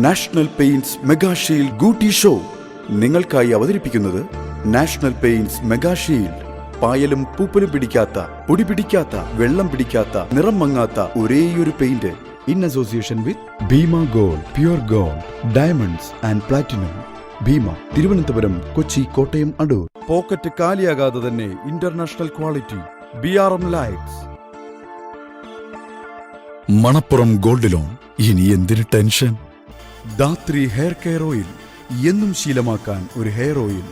National paints mega shield ഗൂട്ടി show നിങ്ങൾക്കായി അവതരിപ്പിക്കുന്നത് നാഷണൽ പെയിന്റ്സ് മെഗാ ഷീൽഡ്. പായലും പൂപ്പലും പിടിക്കാത്ത, പൊടി പിടിക്കാത്ത, വെള്ളം പിടിക്കാത്ത, നിറം മങ്ങാത്ത ഒരേയൊരു paint. In association with Bhima gold, pure gold, diamonds and platinum. Bhima, Thiruvananthapuram, Kochi, Kottayam, Adoor. Pocket കാലിയാകാതെ തന്നെ international quality BRM lights. Manappuram gold loan. ഇനി എന്തിന് tension? Dhathri hair care oil, എന്നും ശീലമാക്കാൻ ഒരു ഹെയർ ഓയിൽ.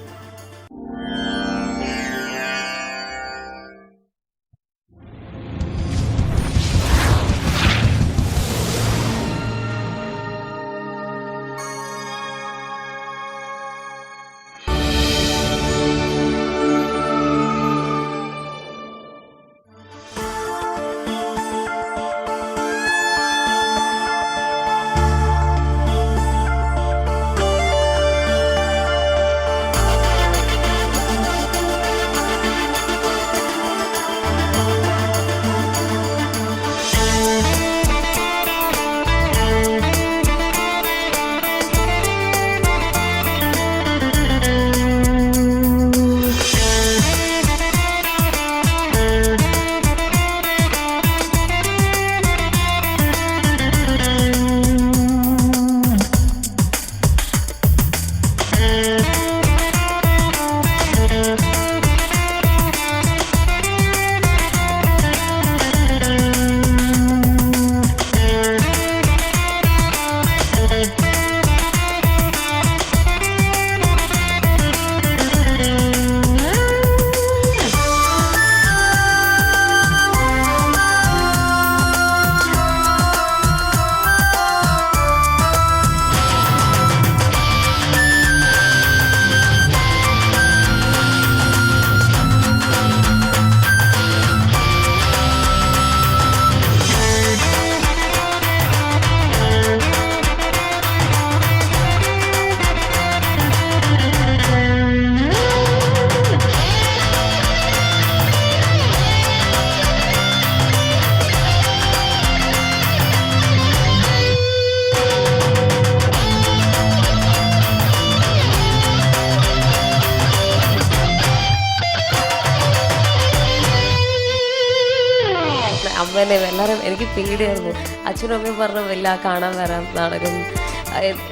അമ്മേനെ എല്ലാവരും എനിക്ക് പേടിയായിരുന്നു. അച്ഛനും അമ്മയും പറഞ്ഞു വല്ല കാണാൻ വരാം നാടകം,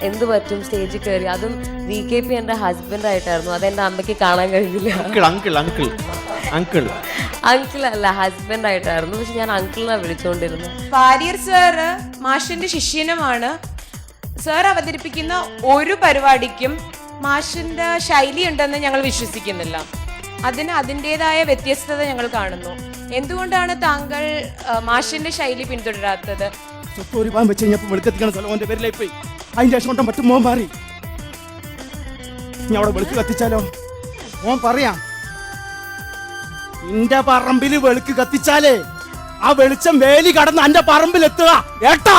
എന്ത് പറ്റും സ്റ്റേജിൽ കയറി. അതും VKP എൻ്റെ ഹസ്ബൻഡായിട്ടായിരുന്നു. അതെൻ്റെ അമ്മയ്ക്ക് കാണാൻ കഴിഞ്ഞില്ല. അങ്കിൾ അല്ല, ഹസ്ബൻഡായിട്ടായിരുന്നു. പക്ഷെ ഞാൻ അങ്കിളിനാണ് വിളിച്ചുകൊണ്ടിരുന്നത്. വാര്യർ സാറ് മാഷിന്റെ ശിഷ്യനുമാണ്. സാർ അവതരിപ്പിക്കുന്ന ഒരു പരിപാടിക്കും മാഷിന്റെ ശൈലി ഉണ്ടെന്ന് ഞങ്ങൾ വിശ്വസിക്കുന്നില്ല. അതിന് അതിൻ്റെതായ വ്യത്യസ്തത ഞങ്ങൾ കാണുന്നു. എന്തുകൊണ്ടാണ് താങ്കൾ മാഷിന്റെ ശൈലി പിന്തുടരാത്തത്? അതിന്റെ ശേഷം കൊണ്ടും പറ്റും മോൻ മാറി. ഞാൻ അവിടെ വെളുക്ക് കത്തിച്ചാലോ? മോൻ പറയാം, എന്റെ പറമ്പില് വെളുക്ക് കത്തിച്ചാലേ ആ വെളിച്ചം വേലി കടന്ന് എന്റെ പറമ്പിൽ എത്തുക ഏട്ടാ.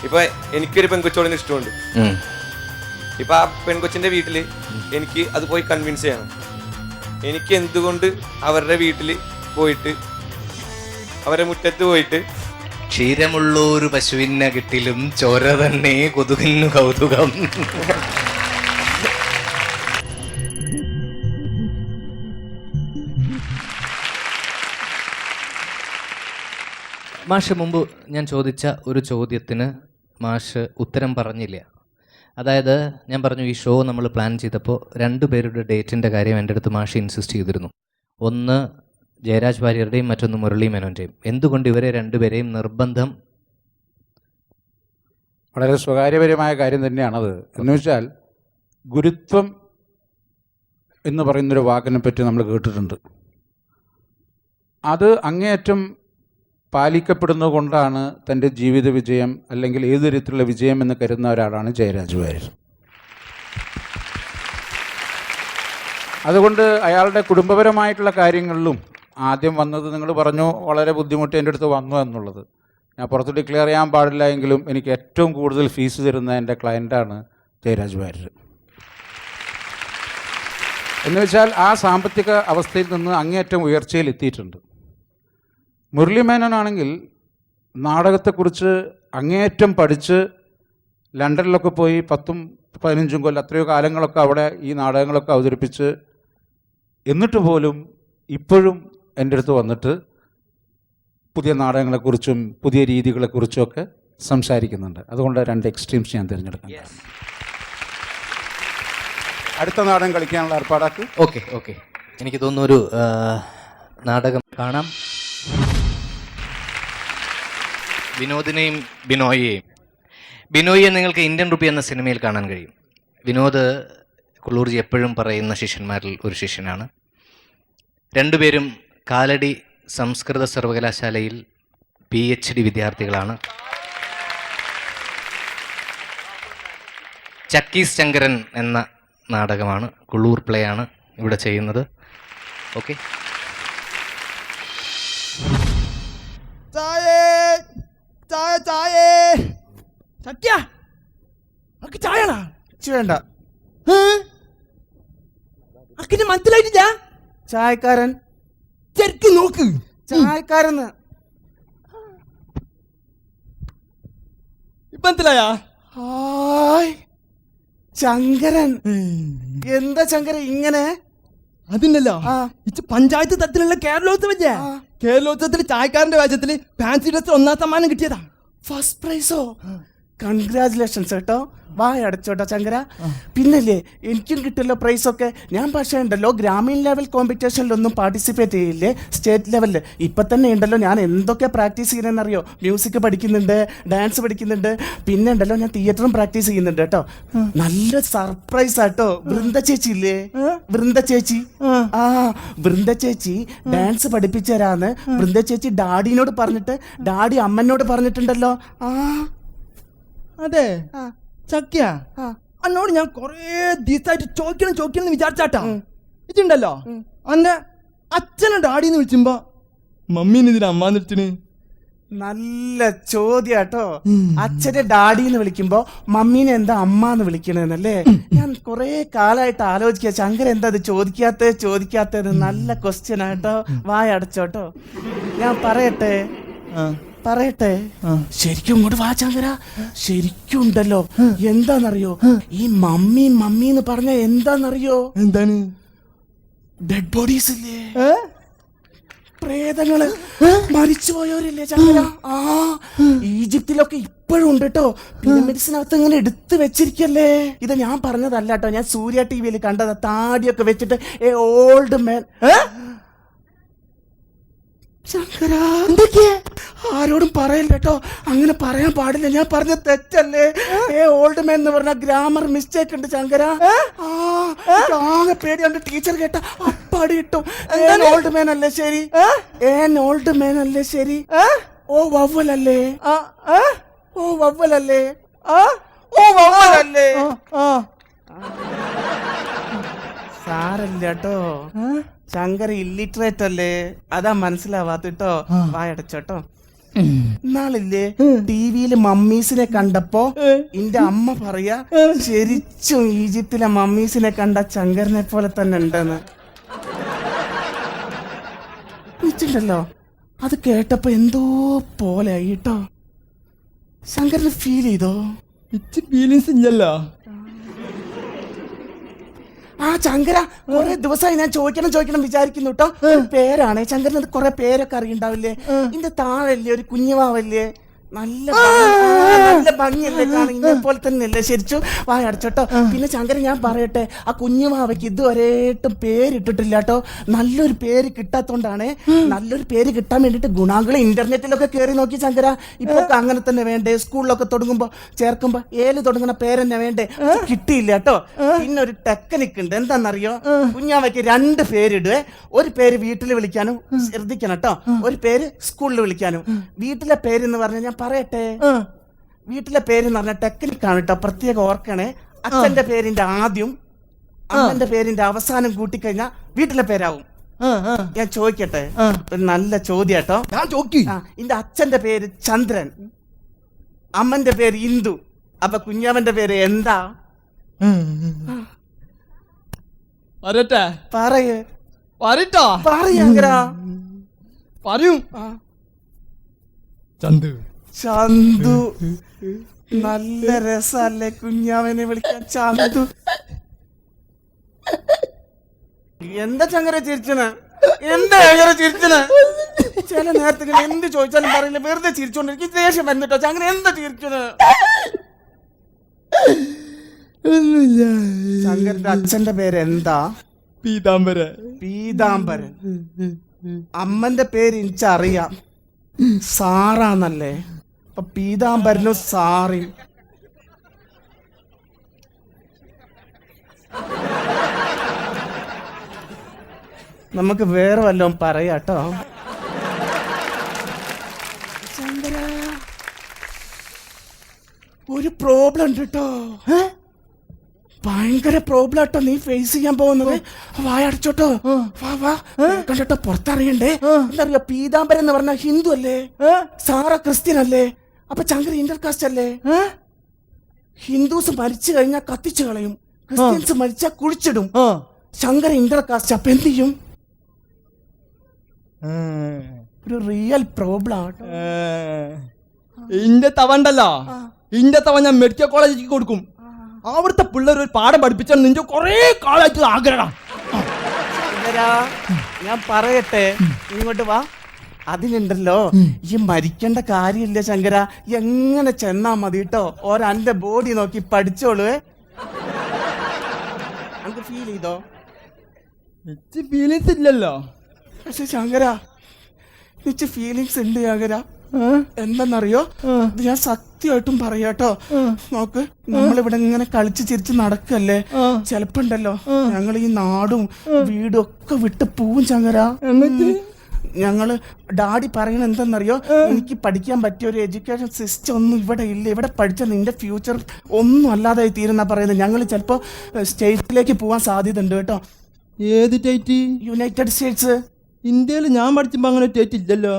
ഇപ്പൊ എനിക്കൊരു പെൺകൊച്ചോടിന് ഇഷ്ടമുണ്ട്. ഇപ്പൊ ആ പെൺകൊച്ചിന്റെ വീട്ടില് എനിക്ക് അത് പോയി കൺവിൻസ് ചെയ്യണം. എനിക്ക് എന്തുകൊണ്ട് അവരുടെ വീട്ടിൽ പോയിട്ട് അവരുടെ മുറ്റത്ത് പോയിട്ട് ക്ഷീരമുള്ളൊരു പശുവിനെ കിട്ടിലും ചോര തന്നെ കൊതുകിന്നു കൗതുകം. മാഷ് മുമ്പ് ഞാൻ ചോദിച്ച ഒരു ചോദ്യത്തിന് മാഷ് ഉത്തരം പറഞ്ഞില്ല. അതായത് ഞാൻ പറഞ്ഞു, ഈ ഷോ നമ്മൾ പ്ലാൻ ചെയ്തപ്പോൾ 2 പേരുടെ ഡേറ്റിൻ്റെ കാര്യം എൻ്റെ അടുത്ത് മാഷ് ഇൻസിസ്റ്റ് ചെയ്തിരുന്നു. ഒന്ന് ജയരാജ് വാര്യരുടെയും മറ്റൊന്ന് മുരളി മേനോൻ്റെയും. എന്തുകൊണ്ട് ഇവരെ 2 പേരെയും നിർബന്ധം? വളരെ സ്വകാര്യപരമായ കാര്യം തന്നെയാണത്. എന്ന് വെച്ചാൽ ഗുരുത്വം എന്ന് പറയുന്നൊരു വാക്കിനെ പറ്റി നമ്മൾ കേട്ടിട്ടുണ്ട്. അത് അങ്ങേയറ്റം പാലിക്കപ്പെടുന്നത് കൊണ്ടാണ് തൻ്റെ ജീവിത വിജയം അല്ലെങ്കിൽ ഏത് തരത്തിലുള്ള വിജയം എന്ന് കരുതുന്ന ഒരാളാണ് ജയരാജ് വാര്യർ. അതുകൊണ്ട് അയാളുടെ കുടുംബപരമായിട്ടുള്ള കാര്യങ്ങളിലും ആദ്യം വന്നത് നിങ്ങൾ പറഞ്ഞു വളരെ ബുദ്ധിമുട്ടി എൻ്റെ അടുത്ത് വന്നു എന്നുള്ളത്. ഞാൻ പുറത്ത് ഡിക്ലെയർ ചെയ്യാൻ പാടില്ല എങ്കിലും എനിക്ക് ഏറ്റവും കൂടുതൽ ഫീസ് തരുന്ന എൻ്റെ ക്ലയൻറ്റാണ് ജയരാജ് വാര്യർ. എന്ന് വെച്ചാൽ ആ സാമ്പത്തിക അവസ്ഥയിൽ നിന്ന് അങ്ങേയറ്റം ഉയർച്ചയിൽ എത്തിയിട്ടുണ്ട്. മുരളി മേനോനാണെങ്കിൽ നാടകത്തെക്കുറിച്ച് അങ്ങേയറ്റം പഠിച്ച് ലണ്ടനിലൊക്കെ പോയി 10-15 കൊല്ലം അത്രയോ കാലങ്ങളൊക്കെ അവിടെ ഈ നാടകങ്ങളൊക്കെ അവതരിപ്പിച്ച് എന്നിട്ട് പോലും ഇപ്പോഴും എൻ്റെ അടുത്ത് വന്നിട്ട് പുതിയ നാടകങ്ങളെക്കുറിച്ചും പുതിയ രീതികളെക്കുറിച്ചുമൊക്കെ സംസാരിക്കുന്നുണ്ട്. അതുകൊണ്ട് 2 എക്സ്ട്രീംസ് ഞാൻ തിരഞ്ഞെടുക്കാം. അടുത്ത നാടകം കളിക്കാനുള്ള ഏർപ്പാടാക്ക്. ഓക്കെ ഓക്കെ, എനിക്ക് തോന്നുന്നു ഒരു നാടകം കാണാം. വിനോദിനെയും ബിനോയിയെയും. ബിനോയിയെ നിങ്ങൾക്ക് ഇന്ത്യൻ റുപ്പി എന്ന സിനിമയിൽ കാണാൻ കഴിയും. വിനോദ് കുള്ളൂർജി എപ്പോഴും പറയുന്ന ശിഷ്യന്മാരിൽ ഒരു ശിഷ്യനാണ്. രണ്ടുപേരും കാലടി സംസ്കൃത സർവകലാശാലയിൽ PhD വിദ്യാർത്ഥികളാണ്. ചക്കീസ് ശങ്കരൻ എന്ന നാടകമാണ്, കുള്ളൂർ പ്ലേ ആണ് ഇവിടെ ചെയ്യുന്നത്. ഓക്കെ, ചായണാ വേണ്ട, അക്കിന് മനസ്സിലായിട്ടില്ല. ചായക്കാരൻ ശരിക്കും നോക്ക്, ചായക്കാരൻ മനസ്സിലായ? ശങ്കരൻ. എന്താ ശങ്കരൻ ഇങ്ങനെ? അതിനല്ലോ പഞ്ചായത്ത് തലത്തിലുള്ള കേരളോത്സവല്ലേ, കേരളോത്സവത്തിൽ ചായക്കാരന്റെ വേഷത്തില് ഫാൻസി ഡ്രസ് 1ാം സമ്മാനം കിട്ടിയതാ. ഫസ്റ്റ് പ്രൈസോ? കൺഗ്രാചുലേഷൻസ് കേട്ടോ. വായ അടച്ചോട്ടോ ശങ്കര. പിന്നല്ലേ എനിക്കും കിട്ടിയല്ലോ പ്രൈസൊക്കെ. ഞാൻ പക്ഷേ ഉണ്ടല്ലോ ഗ്രാമീൺ ലെവൽ കോമ്പറ്റീഷനിലൊന്നും പാർട്ടിസിപ്പേറ്റ് ചെയ്യില്ലേ, സ്റ്റേറ്റ് ലെവലിൽ. ഇപ്പം തന്നെ ഉണ്ടല്ലോ ഞാൻ എന്തൊക്കെ പ്രാക്ടീസ് ചെയ്യുന്നതെന്നറിയോ? മ്യൂസിക് പഠിക്കുന്നുണ്ട്, ഡാൻസ് പഠിക്കുന്നുണ്ട്, പിന്നെ ഉണ്ടല്ലോ ഞാൻ തിയേറ്ററും പ്രാക്ടീസ് ചെയ്യുന്നുണ്ട് കേട്ടോ. നല്ല സർപ്രൈസ് ആട്ടോ. വൃന്ദ ചേച്ചി ഇല്ലേ, വൃന്ദ ചേച്ചി. ആ വൃന്ദ ചേച്ചി ഡാൻസ് പഠിപ്പിച്ചു തരാന്ന് വൃന്ദ ചേച്ചി ഡാഡിനോട് പറഞ്ഞിട്ട് ഡാഡി അമ്മനോട് പറഞ്ഞിട്ടുണ്ടല്ലോ. ആ അതെ ചക്കിയ, എന്നോട് ഞാൻ കൊറേ ദിവസമായിട്ട് ചോദിക്കണം വിചാരിച്ചാട്ടാ. ഇതുണ്ടല്ലോ അന്റെ അച്ഛനെ ഡാഡിന്ന് വിളിച്ചുമ്പോ മമ്മീനെ ഇതിന് അമ്മാന്ന് വിളിച്ചിന്. നല്ല ചോദ്യാട്ടോ. അച്ഛനെ ഡാഡിന്ന് വിളിക്കുമ്പോ മമ്മീനെ എന്താ അമ്മാന്ന് വിളിക്കണെന്നല്ലേ? ഞാൻ കൊറേ കാലായിട്ട് ആലോചിക്കുക ശങ്കര എന്താ അത് ചോദിക്കാത്തത്. നല്ല ക്വസ്റ്റ്യൻ ആട്ടോ. വായ അടച്ചോട്ടോ. ഞാൻ പറയട്ടെ ശരിക്കും ഇങ്ങോട്ട് വാ ശങ്കര. ശരിക്കും ഉണ്ടല്ലോ എന്താന്നറിയോ, ഈ മമ്മി എന്ന് പറഞ്ഞ എന്താന്നറിയോ? എന്താണ്? ഡെഡ് ബോഡീസ് ഇല്ലേ, പ്രേതങ്ങള്, മരിച്ചുപോയവരില്ലേ ശങ്കര? ആ ഈജിപ്തിലൊക്കെ ഇപ്പോഴും ഉണ്ട് കേട്ടോ. പിരമിഡ്സിനകത്ത് ഇങ്ങനെ എടുത്തു വെച്ചിരിക്കല്ലേ. ഇത് ഞാൻ പറഞ്ഞതല്ല കേട്ടോ, ഞാൻ സൂര്യ TV കണ്ടതാ. താടിയൊക്കെ വെച്ചിട്ട് ഏ ഓൾഡ് മാൻ. ശങ്കര ആരോടും പറയില്ല കേട്ടോ, അങ്ങനെ പറയാൻ പാടില്ല. ഞാൻ പറഞ്ഞ തെറ്റല്ലേ. ഓൾഡ് മാൻ എന്ന് പറഞ്ഞ ഗ്രാമർ മിസ്റ്റേക്ക് ഉണ്ട് ശങ്കര. ആകെ പേടിയുണ്ട്. ടീച്ചർ കേട്ട അപ്പാടി കിട്ടും. ഓൾഡ് മാൻ അല്ലേ ശരി? ഓൾഡ് മാൻ അല്ലേ ശരി? ഓ വവ്വലല്ലേ? ഓ വവ്വലല്ലേ? ഓ വവ്വലല്ലേ? സാരല്ല കേട്ടോ, ശങ്കര ഇല്ലിറ്ററേറ്റ് അല്ലേ, അതാ മനസ്സിലാവാത്തിട്ടോ. വായടച്ചോട്ടോ. നാളില്ലേ TV മമ്മീസിനെ കണ്ടപ്പോ എന്റെ അമ്മ പറയാ ശരിച്ചും ഈജിപ്തിലെ മമ്മീസിനെ കണ്ട ശങ്കരനെ പോലെ തന്നെ ഉണ്ടെന്ന്. വെച്ചിട്ടുണ്ടല്ലോ അത് കേട്ടപ്പോ എന്തോ പോലെ ആയിട്ടോ. ശങ്കരന് ഫീൽ ചെയ്തോ? ഫീലിങ്സ് ഇല്ലല്ലോ. ആ ശങ്കര കുറെ ദിവസമായി ഞാൻ ചോദിക്കണം വിചാരിക്കുന്നു കേട്ടോ. പേരാണ് ശങ്കരന്. അത് കുറെ പേരൊക്കെ അറിയണ്ടാവില്ലേ? ഇതിന്റെ താഴല്ലേ ഒരു കുഞ്ഞുവാവല്ലേ? നല്ല ഭംഗിയല്ലേ കാണാൻ? ഇന്നെ പോലെ തന്നെ അല്ലേ ശരിച്ചു? വായ അടച്ചോട്ടോ. പിന്നെ ശങ്കരൻ ഞാൻ പറയട്ടെ, ആ കുഞ്ഞുമാവയ്ക്ക് ഇതുവരെയായിട്ടും പേരിട്ടിട്ടില്ല കേട്ടോ. നല്ലൊരു പേര് കിട്ടാത്തോണ്ടാണ്. നല്ലൊരു പേര് കിട്ടാൻ വേണ്ടിട്ട് ഗുണാങ്കളെ ഇന്റർനെറ്റിലൊക്കെ കയറി നോക്കി ശങ്കര. ഇപ്പൊ അങ്ങനെ തന്നെ വേണ്ടേ? സ്കൂളിലൊക്കെ തുടങ്ങുമ്പോ ചേർക്കുമ്പോ തുടങ്ങുന്ന പേരെന്നെ വേണ്ടേ? കിട്ടിയില്ല കേട്ടോ. പിന്നെ ഒരു ടെക്നിക്ക് ഉണ്ട്. എന്താണെന്നറിയോ? കുഞ്ഞാവയ്ക്ക് 2 പേരിടുവേ. ഒരു പേര് വീട്ടിൽ വിളിക്കാനും ശ്രദ്ധിക്കണം കേട്ടോ, ഒരു പേര് സ്കൂളിൽ വിളിക്കാനും. വീട്ടിലെ പേരെന്ന് പറഞ്ഞാൽ ഞാൻ പറയട്ടെ, വീട്ടിലെ പേരെന്ന് പറഞ്ഞ ടെക്നിക്കാണ് കേട്ടോ, പ്രത്യേകം ഓർക്കണേ. അച്ഛന്റെ പേരിന്റെ ആദ്യം അമ്മന്റെ പേരിന്റെ അവസാനം കൂട്ടിക്കഴിഞ്ഞാൽ വീട്ടിലെ പേരാവും. ഞാൻ ചോദിക്കട്ടെ, ഒരു നല്ല ചോദ്യം കേട്ടോ. എന്റെ അച്ഛന്റെ പേര് ചന്ദ്രൻ, അമ്മന്റെ പേര് ഇന്ദു, അപ്പൊ കുഞ്ഞാവന്റെ പേര് എന്താ? പറയൂ. ചന്തു. നല്ല രസല്ലേ കുഞ്ഞാവനെ വിളിക്കാൻ ചന്തു. എന്താ ചങ്കര ചിരിച്ചന്? എന്താ ചങ്കര ചിരിച്ചന്? ചില നേരത്തെ എന്ത് ചോദിച്ചാലും പറയില്ല, വെറുതെ ചിരിച്ചോണ്ടിരിക്കും. ദേഷ്യം വന്നിട്ടോ ചങ്കര എന്താ ചിരിച്ചന്? ശങ്കരന്റെ അച്ഛന്റെ പേര് എന്താ? പീതാംബരൻ. പീതാംബരൻ. അമ്മന്റെ പേര് എനിക്കറിയാം, സാറാന്നല്ലേ. അപ്പൊ പീതാംബരനും സാറിയും നമുക്ക് വേറെ വല്ലതും പറയാട്ടോ. ശങ്കര, ഒരു പ്രോബ്ലം ഉണ്ട് കേട്ടോ. ഭയങ്കര പ്രോബ്ലം ആട്ടോ നീ ഫേസ് ചെയ്യാൻ പോകുന്നത്. വായടച്ചോട്ടോ, വാ വാ കണ്ടോ, പുറത്തറിയണ്ടേ. എന്താ അറിയാ, പീതാംബരൻ എന്ന് പറഞ്ഞ ഹിന്ദു അല്ലേ, സാറ ക്രിസ്ത്യൻ അല്ലേ, അപ്പൊ ചങ്കര ഇന്റർകാസ്റ്റ് അല്ലേ. ഹിന്ദുസ് മരിച്ചു കഴിഞ്ഞാൽ കത്തിച്ചു കളയും, ക്രിസ്ത്യൻസ് മരിച്ചാൽ കുഴിച്ചിടും. ശങ്കര ഇന്റർകാസ്റ്റ്, അപ്പൊ എന്ത് ചെയ്യും? ഒരു റിയൽ പ്രോബ്ലം ആട്ടോ. ഇന്റെ തവണ്ടല്ലോ, ഇന്റെ തവ ഞാൻ മെഡിക്കൽ കോളേജിലേക്ക് കൊടുക്കും. അവിടുത്തെ പിള്ളേർ ഒരു പാഠം പഠിപ്പിച്ചാൽ നിന്റെ കൊറേ കാലമായിട്ട് ആഗ്രഹം. ഞാൻ പറയട്ടെ, ഇങ്ങോട്ട് വാ. അതിനുണ്ടല്ലോ, ഈ മരിക്കേണ്ട കാര്യമില്ല ശങ്കര, എങ്ങനെ ചെന്നാ മതി കേട്ടോ. ഓരന്റെ ബോഡി നോക്കി പഠിച്ചോളൂ. നമുക്ക് ഫീൽ ചെയ്തോ? ഫീലിങ്സ് ഇല്ലല്ലോ. പക്ഷെ ശങ്കര, എനിക്ക് ഫീലിങ്സ് ഉണ്ട് ശങ്കര. എന്തെന്നറിയോ, ഇത് ഞാൻ സത്യമായിട്ടും പറയാട്ടോ. നോക്ക്, നമ്മളിവിടെ ഇങ്ങനെ കളിച്ച് ചിരിച്ച് നടക്കല്ലേ, ചെലപ്പോ ഉണ്ടല്ലോ ഞങ്ങൾ ഈ നാടും വീടും ഒക്കെ വിട്ട് പോവും ശങ്കര. ഞങ്ങള് ഡാഡി പറയണ എന്തെന്നറിയോ, എനിക്ക് പഠിക്കാൻ പറ്റിയ ഒരു എഡ്യൂക്കേഷൻ സിസ്റ്റം ഒന്നും ഇവിടെ ഇല്ല, ഇവിടെ പഠിച്ച നിന്റെ ഫ്യൂച്ചർ ഒന്നും അല്ലാതായി തീരുന്ന പറയുന്നത്. ഞങ്ങൾ ചിലപ്പോ സ്റ്റേറ്റിലേക്ക് പോവാൻ സാധ്യത ഉണ്ട് കേട്ടോ. ഏത് സ്റ്റേറ്റ്? United States. ഇന്ത്യയിൽ ഞാൻ പഠിച്ചപ്പോ അങ്ങനെ സ്റ്റേറ്റ് ഇല്ലല്ലോ.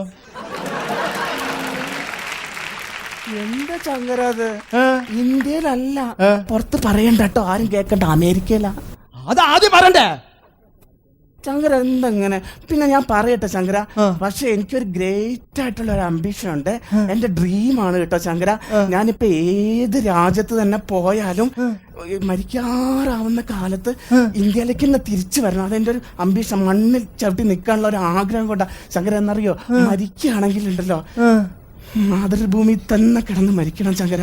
എന്താ ചങ്കര അത്? ഇന്ത്യയിലല്ല, പുറത്ത് പറയണ്ട കേട്ടോ, ആരും കേക്കണ്ട, അമേരിക്കയിലാ. അത് ആദ്യം പറയണ്ടേ ശങ്കര? എന്തെങ്ങനെ? പിന്നെ ഞാൻ പറയട്ടെ ശങ്കര, പക്ഷെ എനിക്കൊരു ഗ്രേറ്റ് ആയിട്ടുള്ള ഒരു അംബിഷൻ ഉണ്ട്, എന്റെ ഡ്രീമാണ് കേട്ടോ ശങ്കര. ഞാനിപ്പോ ഏത് രാജ്യത്ത് തന്നെ പോയാലും മരിക്കാറാവുന്ന കാലത്ത് ഇന്ത്യയിലേക്ക് തന്നെ തിരിച്ചു വരണം. അതെന്റെ ഒരു അംബിഷൻ, മണ്ണിൽ ചവിട്ടി നിൽക്കാനുള്ള ഒരു ആഗ്രഹം കൊണ്ടാ ശങ്കര. എന്നറിയോ, മരിക്കുകയാണെങ്കിൽ ഉണ്ടല്ലോ മാതൃഭൂമി തന്നെ കിടന്ന് മരിക്കണം ശങ്കര.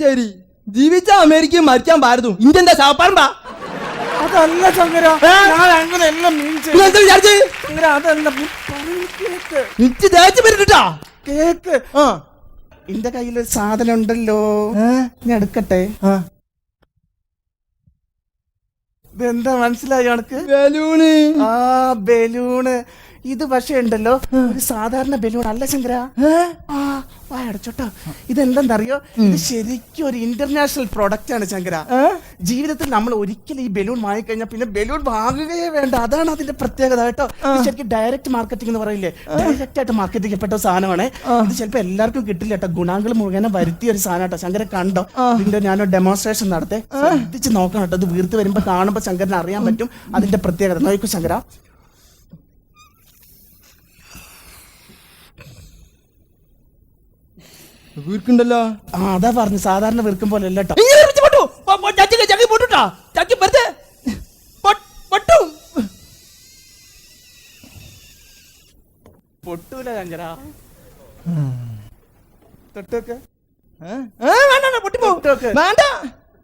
ശരി, ജീവിച്ച അമേരിക്ക മരിക്കാൻ പാരുന്നു, ഇന്ത്യന്റെ സാപ്പാറുണ്ടാ. അതല്ല ശങ്കര, ഞാൻ അങ്ങനെ എല്ലാം മീൻ ശങ്കര, അതല്ല കേക്ക്. എന്റെ കയ്യിലൊരു സാധനം ഉണ്ടല്ലോ, ഞാൻ എടുക്കട്ടെ. ഇതെന്താ മനസ്സിലായോ കണക്ക്? ബലൂണ്. ആ ബലൂണ്. ഇത് പക്ഷേ ഉണ്ടല്ലോ ഒരു സാധാരണ ബലൂൺ അല്ല ശങ്കര. അടച്ചോട്ടോ, ഇതെന്തെന്നറിയോ, ഇത് ശരിക്കും ഒരു ഇന്റർനാഷണൽ പ്രൊഡക്റ്റ് ആണ് ശങ്കര. ജീവിതത്തിൽ നമ്മൾ ഒരിക്കലും ഈ ബലൂൺ വാങ്ങിക്കഴിഞ്ഞാൽ പിന്നെ ബലൂൺ വാങ്ങുകയേ വേണ്ട. അതാണ് അതിന്റെ പ്രത്യേകത കേട്ടോ. ഇത് ശരിക്കും ഡയറക്റ്റ് മാർക്കറ്റിംഗ് എന്ന് പറയില്ലേ, ഡയറക്റ്റ് ആയിട്ട് മാർക്കറ്റ് ചെയ്യപ്പെട്ട സാധനമാണ്. ഇത് ചിലപ്പോൾ എല്ലാവർക്കും കിട്ടില്ല കേട്ടോ, ഗുണങ്ങൾ മുഴുവൻ വരുത്തിയ ഒരു സാധനം കേട്ടോ. ശങ്കര കണ്ടോ, ഇതിന്റെ ഞാനൊരു ഡെമോൺസ്ട്രേഷൻ നടത്തേ, ശ്രദ്ധിച്ച് നോക്കണം കേട്ടോ. ഇത് വീർത്ത് വരുമ്പോ കാണുമ്പോ ശങ്കരന് അറിയാൻ പറ്റും അതിന്റെ പ്രത്യേകത. നോക്കൂ ശങ്കര, വീർക്കുണ്ടല്ലോ. അതാ പറഞ്ഞു, സാധാരണ വീർക്കും പോലെ അല്ല കേട്ടോ. പൊട്ടൂല ശങ്കര, തൊട്ടോക്ക്.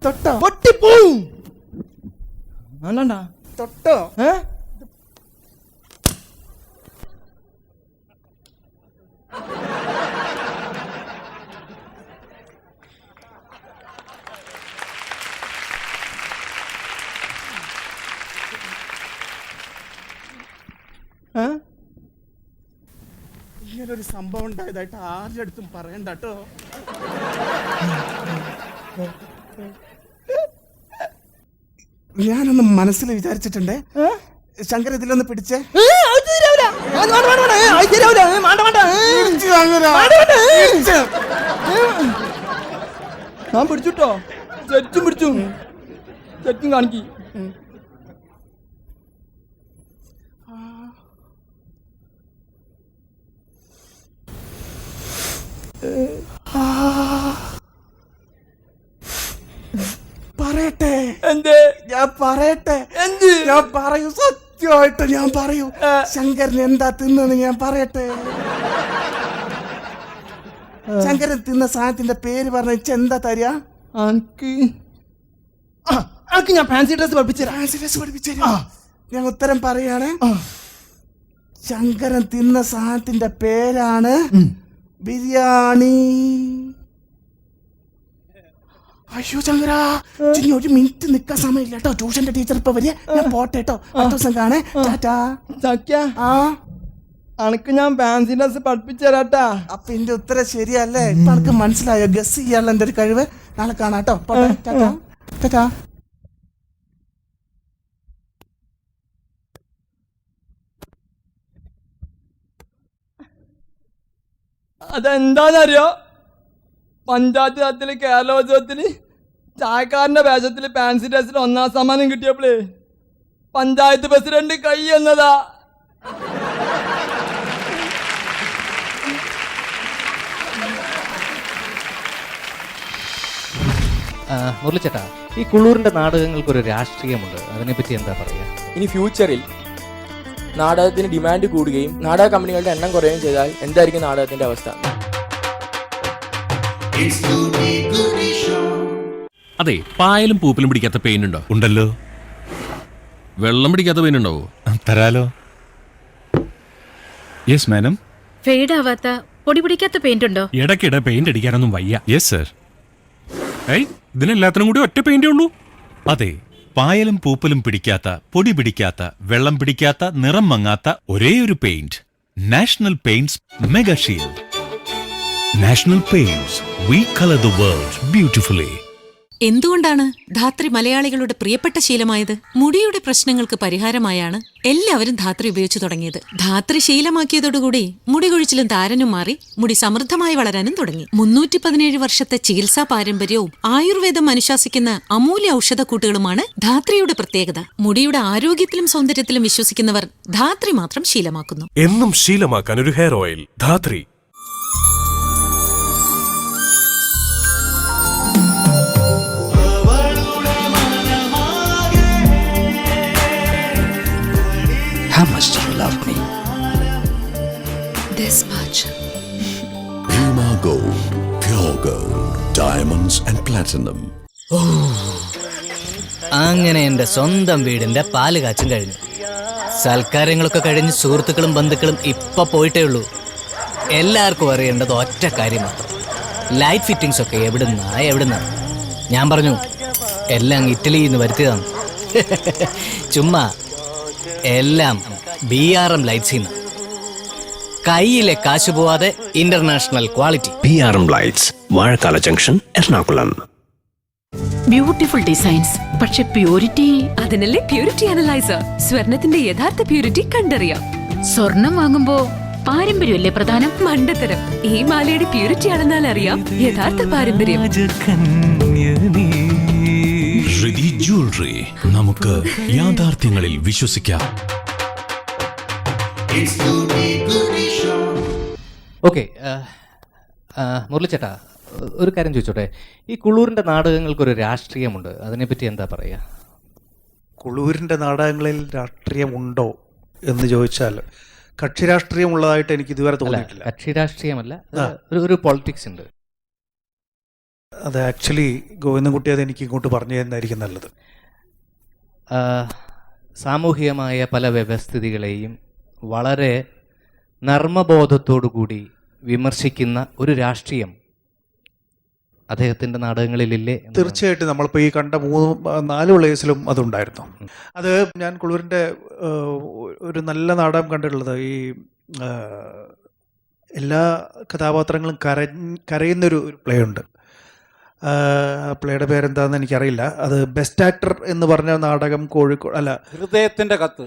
തൊട്ടോ പൊട്ടിപ്പോവും. തൊട്ടോ. ഇങ്ങനൊരു സംഭവം ഉണ്ടായതായിട്ട് ആരുടെ അടുത്തും പറയണ്ട കേട്ടോ. ഞാനൊന്ന് മനസ്സിൽ വിചാരിച്ചിട്ടുണ്ടേ ശങ്കർ, ഇതിലൊന്ന് പിടിച്ചേ. ഞാൻ പിടിച്ചുട്ടോ, ചെറ്റും പിടിച്ചു, ചെറ്റും കാണിക്കി. പറയട്ടെ എന്തേ ഞാൻ പറയട്ടെ എന്ത് ഞാൻ പറയൂ, സത്യമായിട്ട് ഞാൻ പറയൂ. ശങ്കരൻ എന്താ തിന്നെന്ന് ഞാൻ പറയട്ടെ. ശങ്കരൻ തിന്ന സാധനത്തിന്റെ പേര് പറഞ്ഞ എന്താ തരിക? അനക്ക് ഞാൻ ഫാൻസി ഡ്രസ് പഠിപ്പിച്ചു. ഞാൻ ഉത്തരം പറയാണ്. ശങ്കരൻ തിന്ന സാധനത്തിന്റെ പേരാണ് ബിരിയാണി. അയ്യോ ശങ്കര, ഇനി ഒരു മിനിറ്റ് നിക്കാൻ സമയമില്ല കേട്ടോ. ട്യൂഷന്റെ ടീച്ചർ ഇപ്പൊ വരിക. ഞാൻ പോട്ടെ കേട്ടോ. അടുത്ത ദിവസം കാണേ. ടാറ്റാ. സഖ്യ ആ അനക്ക് ഞാൻ ഫാൻസി ഡ്രസ് പഠിപ്പിച്ചു തരാട്ടാ. അപ്പൊ എന്റെ ഉത്തരം ശരിയല്ലേ? ഇപ്പൊ എനിക്ക് മനസ്സിലായോ ഗസ് ചെയ്യാനുള്ള എന്റെ ഒരു കഴിവ്? നാളെ കാണാം കേട്ടോ. പോട്ടെ. ടാറ്റാ. ടാറ്റാ. അതെന്താന്നറിയോ? പഞ്ചായത്ത് തലത്തില് കേരളോത്സവത്തിന് ചായക്കാരന്റെ വേഷത്തില് ഫാൻസി ഡ്രസ്സിൽ 1ാം സമ്മാനം കിട്ടിയപ്പോഴേ പഞ്ചായത്ത് പ്രസിഡന്റ് കൈ എന്നതാ. മുരളിച്ചേട്ടാ, ഈ കുളൂരിന്റെ നാടകങ്ങൾക്കൊരു രാഷ്ട്രീയമുണ്ട്, അതിനെപ്പറ്റി എന്താ പറയുക? ഇനി ഫ്യൂച്ചറിൽ നാടകത്തിന് ഡിമാൻഡ് കൂടുകയും നാടക കമ്പനികളുടെ എണ്ണം കുറയുകയും ചെയ്താൽ എന്തായിരിക്കും നാടകത്തിന്റെ അവസ്ഥ? അതെ, പായലും പൂപ്പലും പിടിക്കാത്ത പെയിന്റ് ഉണ്ടോ? ഉണ്ടല്ലോ. വെള്ളം പിടിക്കാത്ത പെയിന്റ് ഉണ്ടാവോ? തരാലോ. Yes madam. ഫെയ്ഡ് ആവാത്ത പൊടി പിടിക്കാത്ത പെയിന്റ് ഉണ്ടോ? ഇടയ്ക്കിടെ പെയിന്റ് അടിക്കാനൊന്നും വയ്യ. Yes sir. ഏയ്, ഇതിനെല്ലാത്തിനും കൂടി ഒറ്റ പെയിന്റേ ഉള്ളൂ? അതെ, പായലും പൂപ്പലും പിടിക്കാത്ത, പൊടി പിടിക്കാത്ത, വെള്ളം പിടിക്കാത്ത, നിറം മങ്ങാത്ത ഒരേ ഒരു paint. National paints mega shield. National paints, we colour the world beautifully. എന്തുകൊണ്ടാണ് ധാത്രി മലയാളികളുടെ പ്രിയപ്പെട്ട ശീലമായത്? മുടിയുടെ പ്രശ്നങ്ങൾക്ക് പരിഹാരമായാണ് എല്ലാവരും ധാത്രി ഉപയോഗിച്ചു തുടങ്ങിയത്. ധാത്രി ശീലമാക്കിയതോടുകൂടി മുടി കൊഴിച്ചിലും താരനും മാറി മുടി സമൃദ്ധമായി വളരാനും തുടങ്ങി. 317 വർഷത്തെ ചികിത്സാ പാരമ്പര്യവും ആയുർവേദം അനുശാസിക്കുന്ന അമൂല്യ ഔഷധക്കൂട്ടുകളുമാണ് ധാത്രിയുടെ പ്രത്യേകത. മുടിയുടെ ആരോഗ്യത്തിലും സൗന്ദര്യത്തിലും വിശ്വസിക്കുന്നവർ ധാത്രി മാത്രം ശീലമാക്കുന്നു. എന്നും ശീലമാക്കാൻ ഒരു hair oil Dhathri. How much do you love me? This much. Prima Gold, pure gold, diamonds and platinum. അങ്ങനെ എൻ്റെ സ്വന്തം വീടിന്റെ പാല് കാച്ചും കഴിഞ്ഞു. സൽക്കാരങ്ങളൊക്കെ കഴിഞ്ഞ് സുഹൃത്തുക്കളും ബന്ധുക്കളും ഇപ്പൊ പോയിട്ടേ ഉള്ളൂ. എല്ലാവർക്കും അറിയേണ്ടത് ഒറ്റ കാര്യം മാത്രം. ലൈറ്റ് ഫിറ്റിംഗ്സ് ഒക്കെ എവിടുന്നാ? ഞാൻ പറഞ്ഞു എല്ലാം ഇറ്റലിയിൽ നിന്ന് വരുത്തിയതാണ്. ചുമ്മാ എല്ലാം BRM ലൈറ്റ്സിൽ നിന്ന്. കയ്യിലെ കാശ് പോവാതെ international quality. BRM lights, Vazhakkala junction, Ernakulam. Beautiful designs, പക്ഷെ പ്യൂരിറ്റി. അതിനല്ലേ പ്യൂരിറ്റി അനലൈസർ. സ്വർണത്തിന്റെ യഥാർത്ഥ പ്യൂരിറ്റി കണ്ടറിയാം. സ്വർണം വാങ്ങുമ്പോ പാരമ്പര്യമല്ലേ പ്രധാനം? മണ്ടത്തരം. ഈ മാലയുടെ പ്യൂരിറ്റി ആണെന്നാൽ അറിയാം യഥാർത്ഥ പാരമ്പര്യം. ഋതി ജ്വല്ലറി, നമുക്ക് യാഥാർത്ഥ്യങ്ങളിൽ വിശ്വസിക്കാം. ഓക്കെ, മുരളിച്ചേട്ടാ, ഒരു കാര്യം ചോദിച്ചോട്ടെ. ഈ കുളൂരിന്റെ നാടകങ്ങൾക്കൊരു രാഷ്ട്രീയമുണ്ട്, അതിനെപ്പറ്റി എന്താ പറയുക? കുളൂരിൻ്റെ നാടകങ്ങളിൽ രാഷ്ട്രീയമുണ്ടോ എന്ന് ചോദിച്ചാൽ കക്ഷി രാഷ്ട്രീയം ഉള്ളതായിട്ട് എനിക്ക് ഇതുവരെ തോന്നിയിട്ടില്ല. കക്ഷി രാഷ്ട്രീയമല്ല, ഒരു പൊളിറ്റിക്സ് ഉണ്ട്. അത് ആക്ച്വലി ഗോവിന്ദൻകുട്ടി അത് എനിക്ക് ഇങ്ങോട്ട് പറഞ്ഞു തരുന്നതായിരിക്കും നല്ലത്. സാമൂഹികമായ പല വ്യവസ്ഥിതികളെയും വളരെ നർമ്മബോധത്തോടു കൂടി വിമർശിക്കുന്ന ഒരു രാഷ്ട്രീയം അദ്ദേഹത്തിൻ്റെ നാടകങ്ങളിലില്ലേ? തീർച്ചയായിട്ടും നമ്മളിപ്പോൾ ഈ കണ്ട 3-4 പ്ലേസിലും അതുണ്ടായിരുന്നു. അത് ഞാൻ കുളൂരിൻ്റെ ഒരു നല്ല നാടകം കണ്ടിട്ടുള്ളത് ഈ എല്ലാ കഥാപാത്രങ്ങളും കരയുന്നൊരു പ്ലേ ഉണ്ട്. പ്ലേയുടെ പേരെന്താണെന്ന് എനിക്കറിയില്ല. അത് ബെസ്റ്റ് ആക്ടർ എന്ന് പറഞ്ഞ നാടകം കോഴിക്കോട്, അല്ല, ഹൃദയത്തിന്റെ കത്ത്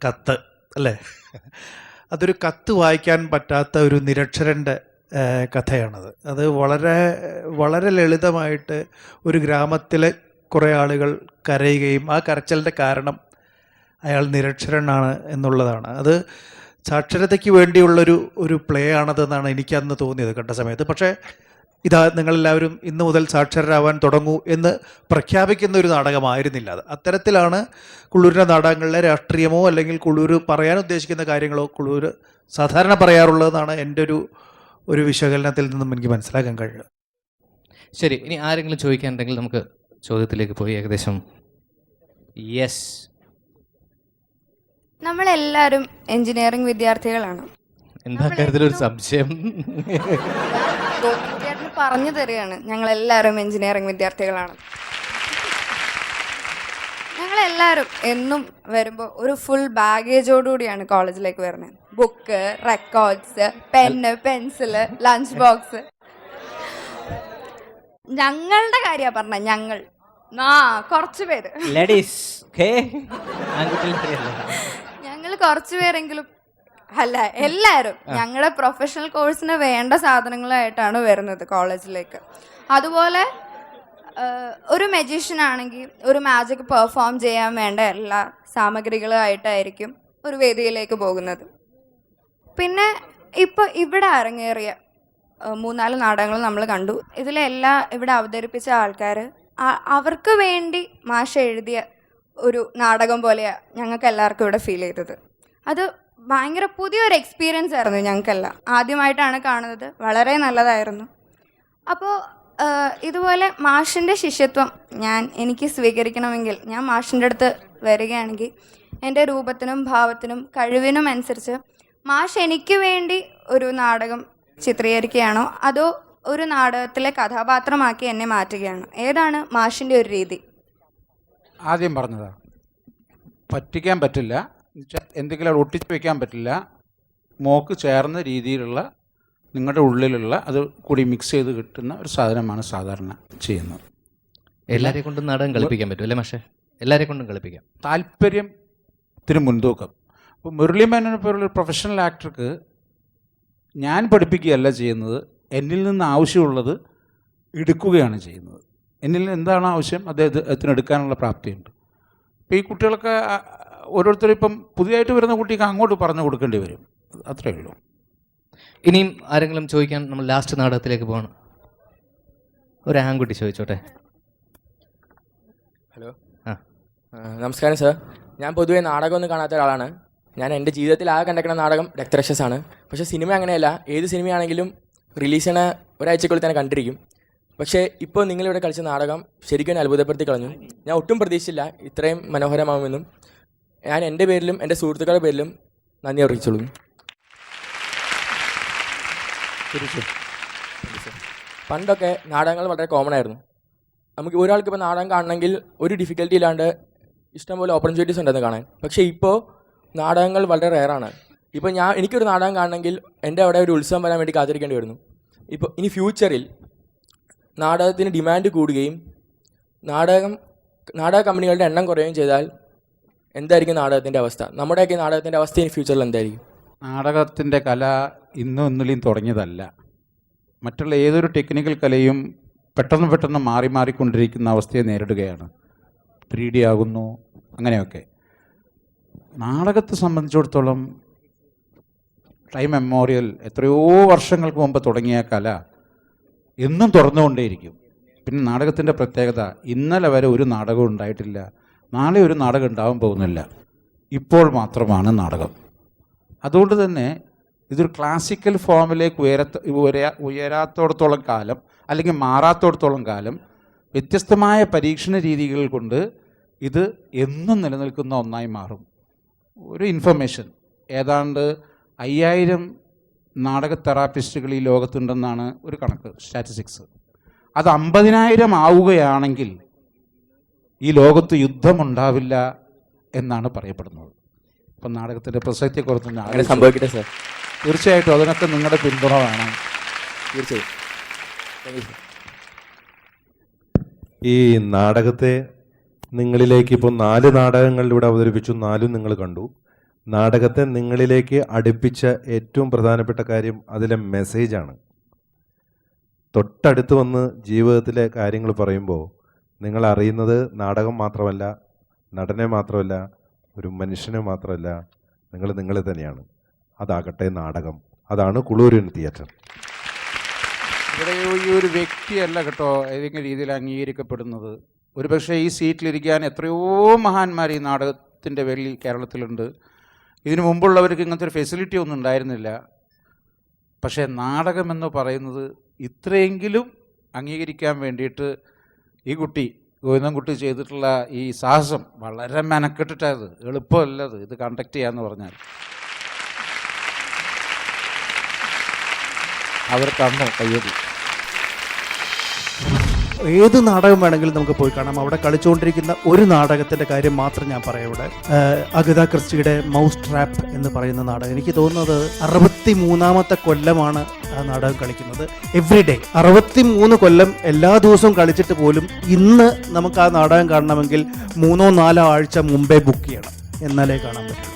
കത്ത് അല്ലേ? അതൊരു കത്ത് വായിക്കാൻ പറ്റാത്ത ഒരു നിരക്ഷരൻ്റെ കഥയാണത്. അത് വളരെ വളരെ ലളിതമായിട്ട് ഒരു ഗ്രാമത്തിലെ കുറേ ആളുകൾ കരയുകയും ആ കരച്ചിലിൻ്റെ കാരണം അയാൾ നിരക്ഷരനാണ് എന്നുള്ളതാണ്. അത് സാക്ഷരതയ്ക്ക് വേണ്ടിയുള്ളൊരു പ്ലേ ആണതെന്നാണ് എനിക്കന്ന് തോന്നിയത് കണ്ട സമയത്ത്. പക്ഷേ ഇതാ നിങ്ങളെല്ലാവരും ഇന്നു മുതൽ സാക്ഷരരാവാൻ തുടങ്ങൂ എന്ന് പ്രഖ്യാപിക്കുന്ന ഒരു നാടകമായിരുന്നില്ല അത്. അത്തരത്തിലാണ് കുള്ളൂരിൻ്റെ നാടകങ്ങളിലെ രാഷ്ട്രീയമോ അല്ലെങ്കിൽ കുള്ളൂർ പറയാൻ ഉദ്ദേശിക്കുന്ന കാര്യങ്ങളോ കുള്ളൂർ സാധാരണ പറയാറുള്ളതെന്നാണ് എൻ്റെ ഒരു വിശകലനത്തിൽ നിന്നും എനിക്ക് മനസ്സിലാക്കാൻ കഴിയുന്നത്. ശരി, ഇനി ആരെങ്കിലും ചോദിക്കാനുണ്ടെങ്കിൽ നമുക്ക് ചോദ്യത്തിലേക്ക് പോയി ഏകദേശം. യെസ്, നമ്മളെല്ലാവരും എഞ്ചിനീയറിംഗ് വിദ്യാർത്ഥികളാണ്. എന്താ കാര്യത്തിലൊരു സംശയം? ചേട്ടന് പറഞ്ഞു തരികയാണ് ഞങ്ങളെല്ലാവരും എഞ്ചിനീയറിംഗ് വിദ്യാർത്ഥികളാണ്. ഞങ്ങളെല്ലാവരും എന്നും വരുമ്പോൾ ഒരു ഫുൾ ബാഗേജോടുകൂടിയാണ് കോളേജിലേക്ക് വരുന്നത്. Book, records, pen, pencil, lunch box. ഞങ്ങളുടെ കാര്യമാണ് പറഞ്ഞ ഞങ്ങൾ കുറച്ചു പേര് ഞങ്ങൾ കുറച്ചു പേരെങ്കിലും അല്ല എല്ലാവരും ഞങ്ങളുടെ പ്രൊഫഷണൽ കോഴ്സിന് വേണ്ട സാധനങ്ങളായിട്ടാണ് വരുന്നത് കോളേജിലേക്ക്. അതുപോലെ ഒരു മജീഷ്യൻ ആണെങ്കിൽ ഒരു മാജിക് പെർഫോം ചെയ്യാൻ വേണ്ട എല്ലാ സാമഗ്രികളുമായിട്ടായിരിക്കും ഒരു വേദിയിലേക്ക് പോകുന്നത്. പിന്നെ ഇപ്പോൾ ഇവിടെ അരങ്ങേറിയ 3-4 നാടകങ്ങൾ നമ്മൾ കണ്ടു. ഇവിടെ അവതരിപ്പിച്ച ആൾക്കാർ അവർക്ക് വേണ്ടി മാഷ് എഴുതിയ ഒരു നാടകം പോലെയാണ് ഞങ്ങൾക്ക് എല്ലാവർക്കും ഇവിടെ ഫീൽ ചെയ്തത്. അത് ഭയങ്കര പുതിയൊരു എക്സ്പീരിയൻസ് ആയിരുന്നു ഞങ്ങൾക്കെല്ലാം. ആദ്യമായിട്ടാണ് കാണുന്നത്, വളരെ നല്ലതായിരുന്നു. അപ്പോൾ ഇതുപോലെ മാഷിൻ്റെ ശിഷ്യത്വം എനിക്ക് സ്വീകരിക്കണമെങ്കിൽ ഞാൻ മാഷിൻ്റെ അടുത്ത് വരികയാണെങ്കിൽ എൻ്റെ രൂപത്തിനും ഭാവത്തിനും കഴിവിനും അനുസരിച്ച് മാഷ് എനിക്ക് വേണ്ടി ഒരു നാടകം ചിത്രീകരിക്കുകയാണോ അതോ ഒരു നാടകത്തിലെ കഥാപാത്രമാക്കി എന്നെ മാറ്റുകയാണോ? ഏതാണ് മാഷിൻ്റെ ഒരു രീതി? ആദ്യം പറഞ്ഞതാ, പറ്റിക്കാൻ പറ്റില്ല, എന്തെങ്കിലും ഒട്ടിച്ച് വയ്ക്കാൻ പറ്റില്ല. മോക്ക് ചേർന്ന രീതിയിലുള്ള നിങ്ങളുടെ ഉള്ളിലുള്ള അത് കൂടി മിക്സ് ചെയ്ത് കിട്ടുന്ന ഒരു സാധനമാണ് സാധാരണ ചെയ്യുന്നത്. എല്ലാവരെ കൊണ്ടും നാടകം കളിപ്പിക്കാൻ പറ്റും അല്ലേ മാഷേ? എല്ലാവരെ കൊണ്ടും കളിപ്പിക്കാം. താല്പര്യത്തിന് മുൻതൂക്കം. അപ്പോൾ മുരളി മേനോനെ പോലുള്ള പ്രൊഫഷണൽ ആക്ടർക്ക് ഞാൻ പഠിപ്പിക്കുകയല്ല ചെയ്യുന്നത്, എന്നിൽ നിന്ന് ആവശ്യമുള്ളത് എടുക്കുകയാണ് ചെയ്യുന്നത്. എന്നിൽ നിന്ന് എന്താണ് ആവശ്യം അദ്ദേഹത്തിന് എടുക്കാനുള്ള പ്രാപ്തിയുണ്ട്. അപ്പോൾ ഈ കുട്ടികളൊക്കെ ഓരോരുത്തരും ഇപ്പം പുതിയതായിട്ട് വരുന്ന കുട്ടിക്ക് അങ്ങോട്ട് പറഞ്ഞു കൊടുക്കേണ്ടി വരും. അത്രയേ ഉള്ളൂ. ഇനിയും ആരെങ്കിലും ചോദിക്കാൻ? നമ്മൾ ലാസ്റ്റ് നാടകത്തിലേക്ക് പോകണം. ഒരു ആൺകുട്ടി ചോദിച്ചോട്ടെ. ഹലോ, നമസ്കാരം സാർ. ഞാൻ പൊതുവേ നാടകമൊന്നും കാണാത്ത ഒരാളാണ്. ഞാൻ എൻ്റെ ജീവിതത്തിൽ ആകെ കണ്ടിരിക്കുന്ന നാടകം രക്തരക്ഷസാണ്. പക്ഷേ സിനിമ അങ്ങനെയല്ല, ഏത് സിനിമയാണെങ്കിലും റിലീസ് ചെയ്യണ ഒരാഴ്ചക്കുള്ളിൽ തന്നെ കണ്ടിരിക്കും. പക്ഷേ ഇപ്പോൾ നിങ്ങളിവിടെ കളിച്ച നാടകം ശരിക്കും അത്ഭുതപ്പെടുത്തി കളഞ്ഞു. ഞാൻ ഒട്ടും പ്രതീക്ഷിച്ചില്ല ഇത്രയും മനോഹരമാകുമെന്നും. ഞാൻ എൻ്റെ പേരിലും എൻ്റെ സുഹൃത്തുക്കളുടെ പേരിലും നന്ദി അറിയിച്ചോളൂ. പണ്ടൊക്കെ നാടകങ്ങൾ വളരെ കോമൺ ആയിരുന്നു. നമുക്ക് ഒരാൾക്ക് ഇപ്പോൾ നാടകം കാണണമെങ്കിൽ ഒരു ഡിഫിക്കൽറ്റി ഇല്ലാണ്ട് ഇഷ്ടംപോലെ ഓപ്പർച്യൂണിറ്റീസ് ഉണ്ടെന്ന് കാണാൻ. പക്ഷേ ഇപ്പോൾ നാടകങ്ങൾ വളരെ റെയറാണ്. ഇപ്പോൾ എനിക്കൊരു നാടകം കാണണമെങ്കിൽ എൻ്റെ അവിടെ ഒരു ഉത്സവം വരാൻ വേണ്ടി കാത്തിരിക്കേണ്ടി വരുന്നു. ഇപ്പോൾ ഇനി ഫ്യൂച്ചറിൽ നാടകത്തിന് ഡിമാൻഡ് കൂടുകയും നാടക കമ്പനികളുടെ എണ്ണം കുറയുകയും ചെയ്താൽ എന്തായിരിക്കും നാടകത്തിൻ്റെ അവസ്ഥ? നമ്മുടെയൊക്കെ നാടകത്തിൻ്റെ അവസ്ഥ ഇനി ഫ്യൂച്ചറിൽ എന്തായിരിക്കും? നാടകത്തിൻ്റെ കല ഇന്നും ഇന്നലെയും തുടങ്ങിയതല്ല. മറ്റുള്ള ഏതൊരു ടെക്നിക്കൽ കലയും പെട്ടെന്ന് മാറിക്കൊണ്ടിരിക്കുന്ന അവസ്ഥയെ നേരിടുകയാണ്. 3D ആകുന്നു, അങ്ങനെയൊക്കെ. നാടകത്തെ സംബന്ധിച്ചിടത്തോളം ടൈം മെമ്മോറിയൽ എത്രയോ വർഷങ്ങൾക്ക് മുമ്പ് തുടങ്ങിയ കല എന്നും തുറന്നുകൊണ്ടേയിരിക്കും. പിന്നെ നാടകത്തിൻ്റെ പ്രത്യേകത, ഇന്നലെ വരെ ഒരു നാടകം ഉണ്ടായിട്ടില്ല, നാളെ ഒരു നാടകം ഉണ്ടാവാൻ പോകുന്നില്ല, ഇപ്പോൾ മാത്രമാണ് നാടകം. അതുകൊണ്ട് തന്നെ ഇതൊരു ക്ലാസിക്കൽ ഫോമിലേക്ക് ഉയരാത്തോടത്തോളം കാലം അല്ലെങ്കിൽ മാറാത്തോടത്തോളം കാലം വ്യത്യസ്തമായ പരീക്ഷണ രീതികൾ കൊണ്ട് ഇത് എന്നും നിലനിൽക്കുന്ന ഒന്നായി മാറും. ഒരു ഇൻഫർമേഷൻ, ഏതാണ്ട് 5000 നാടക തെറാപ്പിസ്റ്റുകൾ ഈ ലോകത്തുണ്ടെന്നാണ് ഒരു കണക്ക്, സ്റ്റാറ്റിസ്റ്റിക്സ്. അത് 50,000 ആവുകയാണെങ്കിൽ ഈ ലോകത്ത് യുദ്ധമുണ്ടാവില്ല എന്നാണ് പറയപ്പെടുന്നത്. അപ്പം നാടകത്തിൻ്റെ പ്രസക്തിയെക്കുറിച്ച് സംഭവിക്കട്ടെ സാർ. തീർച്ചയായിട്ടും അതിനൊക്കെ നിങ്ങളുടെ പിന്തുണ വേണം. തീർച്ചയായും. ഈ നാടകത്തെ നിങ്ങളിലേക്ക് ഇപ്പോൾ 4 നാടകങ്ങൾ ഇവിടെ അവതരിപ്പിച്ചു, 4 നിങ്ങൾ കണ്ടു. നാടകത്തെ നിങ്ങളിലേക്ക് അടുപ്പിച്ച ഏറ്റവും പ്രധാനപ്പെട്ട കാര്യം അതിലെ മെസ്സേജാണ്. തൊട്ടടുത്ത് വന്ന് ജീവിതത്തിലെ കാര്യങ്ങൾ പറയുമ്പോൾ നിങ്ങൾ അറിയുന്നത് നാടകം മാത്രമല്ല, നടനെ മാത്രമല്ല, ഒരു മനുഷ്യനെ മാത്രമല്ല, നിങ്ങൾ തന്നെയാണ്. അതാകട്ടെ നാടകം, അതാണ് കുളൂരിൻ തിയേറ്റർ. ഇവിടെ ഈ ഒരു വ്യക്തിയല്ല കേട്ടോ ഏതെങ്കിലും രീതിയിൽ അംഗീകരിക്കപ്പെടുന്നത്. ഒരുപക്ഷെ ഈ സീറ്റിലിരിക്കാൻ എത്രയോ മഹാന്മാർ ഈ നാടകത്തിൻ്റെ പേരിൽ കേരളത്തിലുണ്ട്. ഇതിനു മുമ്പുള്ളവർക്ക് ഇങ്ങനത്തെ ഒരു ഫെസിലിറ്റി ഒന്നും ഉണ്ടായിരുന്നില്ല. പക്ഷേ നാടകമെന്ന് പറയുന്നത് ഇത്രയെങ്കിലും അംഗീകരിക്കാൻ വേണ്ടിയിട്ട് ഈ കുട്ടി ഗോവിന്ദൻകുട്ടി ചെയ്തിട്ടുള്ള ഈ സാഹസം വളരെ മെനക്കെട്ടിട്ടത്, എളുപ്പമല്ലത് ഇത് കണ്ടക്ട് ചെയ്യാന്ന് പറഞ്ഞാൽ. അവർ തന്നു കയ്യടി. ഏത് നാടകം വേണമെങ്കിലും നമുക്ക് പോയി കാണാം. അവിടെ കളിച്ചുകൊണ്ടിരിക്കുന്ന ഒരു നാടകത്തിൻ്റെ കാര്യം മാത്രം ഞാൻ പറയാം. ഇവിടെ അഗത ക്രിസ്റ്റിയുടെ മൗസ് ട്രാപ്പ് എന്ന് പറയുന്ന നാടകം, എനിക്ക് തോന്നുന്നത് 63ാമത്തെ കൊല്ലമാണ് ആ നാടകം കളിക്കുന്നത്. എവ്രിഡേ 63 കൊല്ലം എല്ലാ ദിവസവും കളിച്ചിട്ട് പോലും ഇന്ന് നമുക്ക് ആ നാടകം കാണണമെങ്കിൽ 3-4 ആഴ്ച മുമ്പേ ബുക്ക് ചെയ്യണം, എന്നാലേ കാണാൻ പറ്റും.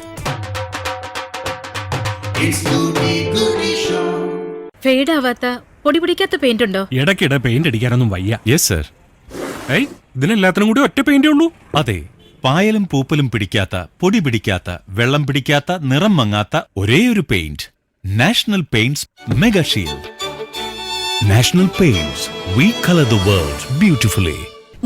ഫെയ്ഡ് ആവാത്ത പൊടി പിടിക്കാത്ത പെയിന്റ് ഉണ്ടോ? ഇടയ്ക്കിടെ പെയിന്റ് അടിക്കാനൊന്നും വയ്യ. Yes sir. ഏയ് ഇതിനെല്ലാത്തിനും കൂടി ഒറ്റ പെയിന്റേ ഉള്ളൂ. അതെ, പായലും പൂപ്പലും പിടിക്കാത്ത, പൊടി പിടിക്കാത്ത, വെള്ളം പിടിക്കാത്ത, നിറം മങ്ങാത്ത ഒരേയൊരു paint. National paints mega shield. National paints, we colour the world beautifully.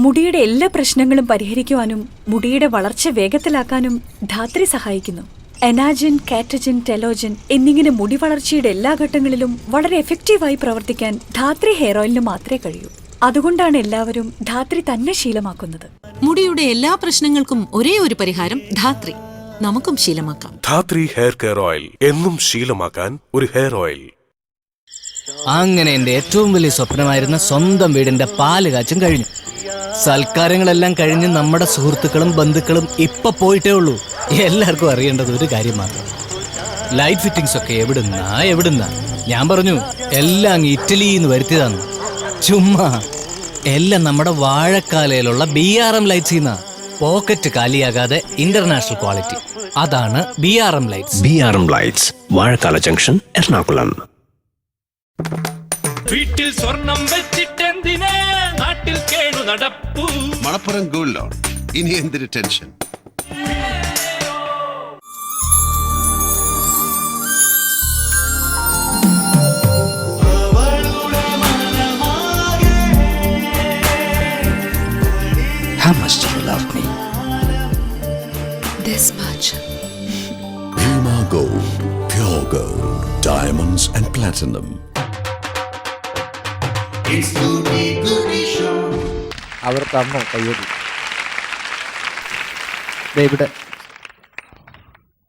മുടിയുടെ എല്ലാ പ്രശ്നങ്ങളും പരിഹരിക്കുവാനും മുടിയുടെ വളർച്ച വേഗത്തിലാക്കാനും ധാത്രി സഹായിക്കുന്നു. എനാജിൻ, കാറ്റജിൻ, ടെലോജിൻ എന്നിങ്ങനെ മുടി വളർച്ചയുടെ എല്ലാ ഘട്ടങ്ങളിലും വളരെ എഫക്റ്റീവായി പ്രവർത്തിക്കാൻ ധാത്രി ഹെയർ ഓയിലിന് മാത്രമേ കഴിയൂ. അതുകൊണ്ടാണ് എല്ലാവരും ധാത്രി തന്നെ ശീലമാക്കുന്നത്. മുടിയുടെ എല്ലാ പ്രശ്നങ്ങൾക്കും ഒരേ ഒരു പരിഹാരം ധാത്രി. നമുക്കും ശീലമാക്കാം. ധാത്രി ഹെയർ കെയർ ഓയിൽ, എന്നും ശീലമാക്കാൻ ഒരു ഹെയർ ഓയിൽ. അങ്ങനെ എന്റെ ഏറ്റവും വലിയ സ്വപ്നമായിരുന്ന സ്വന്തം വീടിന്റെ പാല് കാച്ചും കഴിഞ്ഞു. സൽക്കാരങ്ങളെല്ലാം കഴിഞ്ഞ് നമ്മുടെ സുഹൃത്തുക്കളും ബന്ധുക്കളും ഇപ്പൊ പോയിട്ടേ ഉള്ളൂ. എല്ലാവർക്കും അറിയേണ്ടത് ഒരു കാര്യം മാത്രം, ലൈറ്റ് ഫിറ്റിംഗ്സ് ഒക്കെ എവിടുന്നാ. ഞാൻ പറഞ്ഞു എല്ലാം അങ്ങ് ഇറ്റലിയിൽ നിന്ന് വരുത്തിയതാണ്. ചുമ്മാ എല്ലാം നമ്മുടെ വാഴക്കാലയിലുള്ള BRM ലൈറ്റ്സിന്നാ. പോക്കറ്റ് കാലിയാകാതെ ഇന്റർനാഷണൽ ക്വാളിറ്റി. അതാണ് BRM lights. BRM lights, Vazhakkala junction, Ernakulam. വീട്ടിൽ സ്വർണം വെച്ചിട്ടെന്തിനാ നാട്ടിൽ കേടു നടപ്പു. മണപ്പുറം ഗോൾഡ് ലോൺ, ഇനി എന്തൊരു tension. How much do you love me? This much. Puma Gold, pure gold, diamonds and platinum. അവർ തന്നു കയ്യടി. ഇവിടെ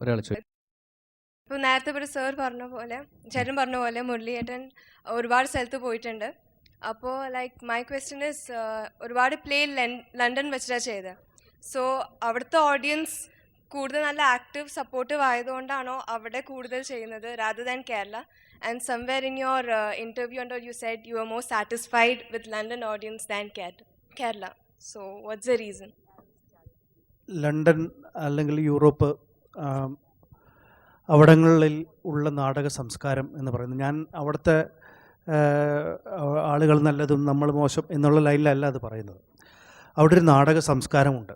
ഒരാൾ ചോദിച്ചു. ഇപ്പോൾ നേരത്തെ ഒരു സാർ പറഞ്ഞ പോലെ, ചേട്ടൻ പറഞ്ഞ പോലെ മുരളിയേട്ടൻ ഒരുപാട് സ്ഥലത്ത് പോയിട്ടുണ്ട്. അപ്പോൾ ലൈക്ക് മൈ ക്വസ്റ്റ്യൻ ഇസ്, ഒരുപാട് പ്ലേ ലണ്ടൻ വെച്ചിട്ടാണ് ചെയ്തത്. സോ അവിടുത്തെ ഓഡിയൻസ് കൂടുതൽ നല്ല ആക്റ്റീവ് സപ്പോർട്ടീവ് ആയതുകൊണ്ടാണോ അവിടെ കൂടുതൽ ചെയ്യുന്നത് rather than Kerala? And somewhere in your interview and all you said you were more satisfied with London audience than Kerala. So what's the reason? London അല്ലെങ്കിൽ Europe അവിടങ്ങളിൽ ഉള്ള നാടക സംസ്കാരം എന്ന് പറയുന്നത്, ഞാൻ അവിടുത്തെ ആളുകൾ നല്ലതും നമ്മൾ മോശം എന്നുള്ള ലൈനിലല്ല അത് പറയുന്നത്. അവിടെ ഒരു നാടക സംസ്കാരമുണ്ട്.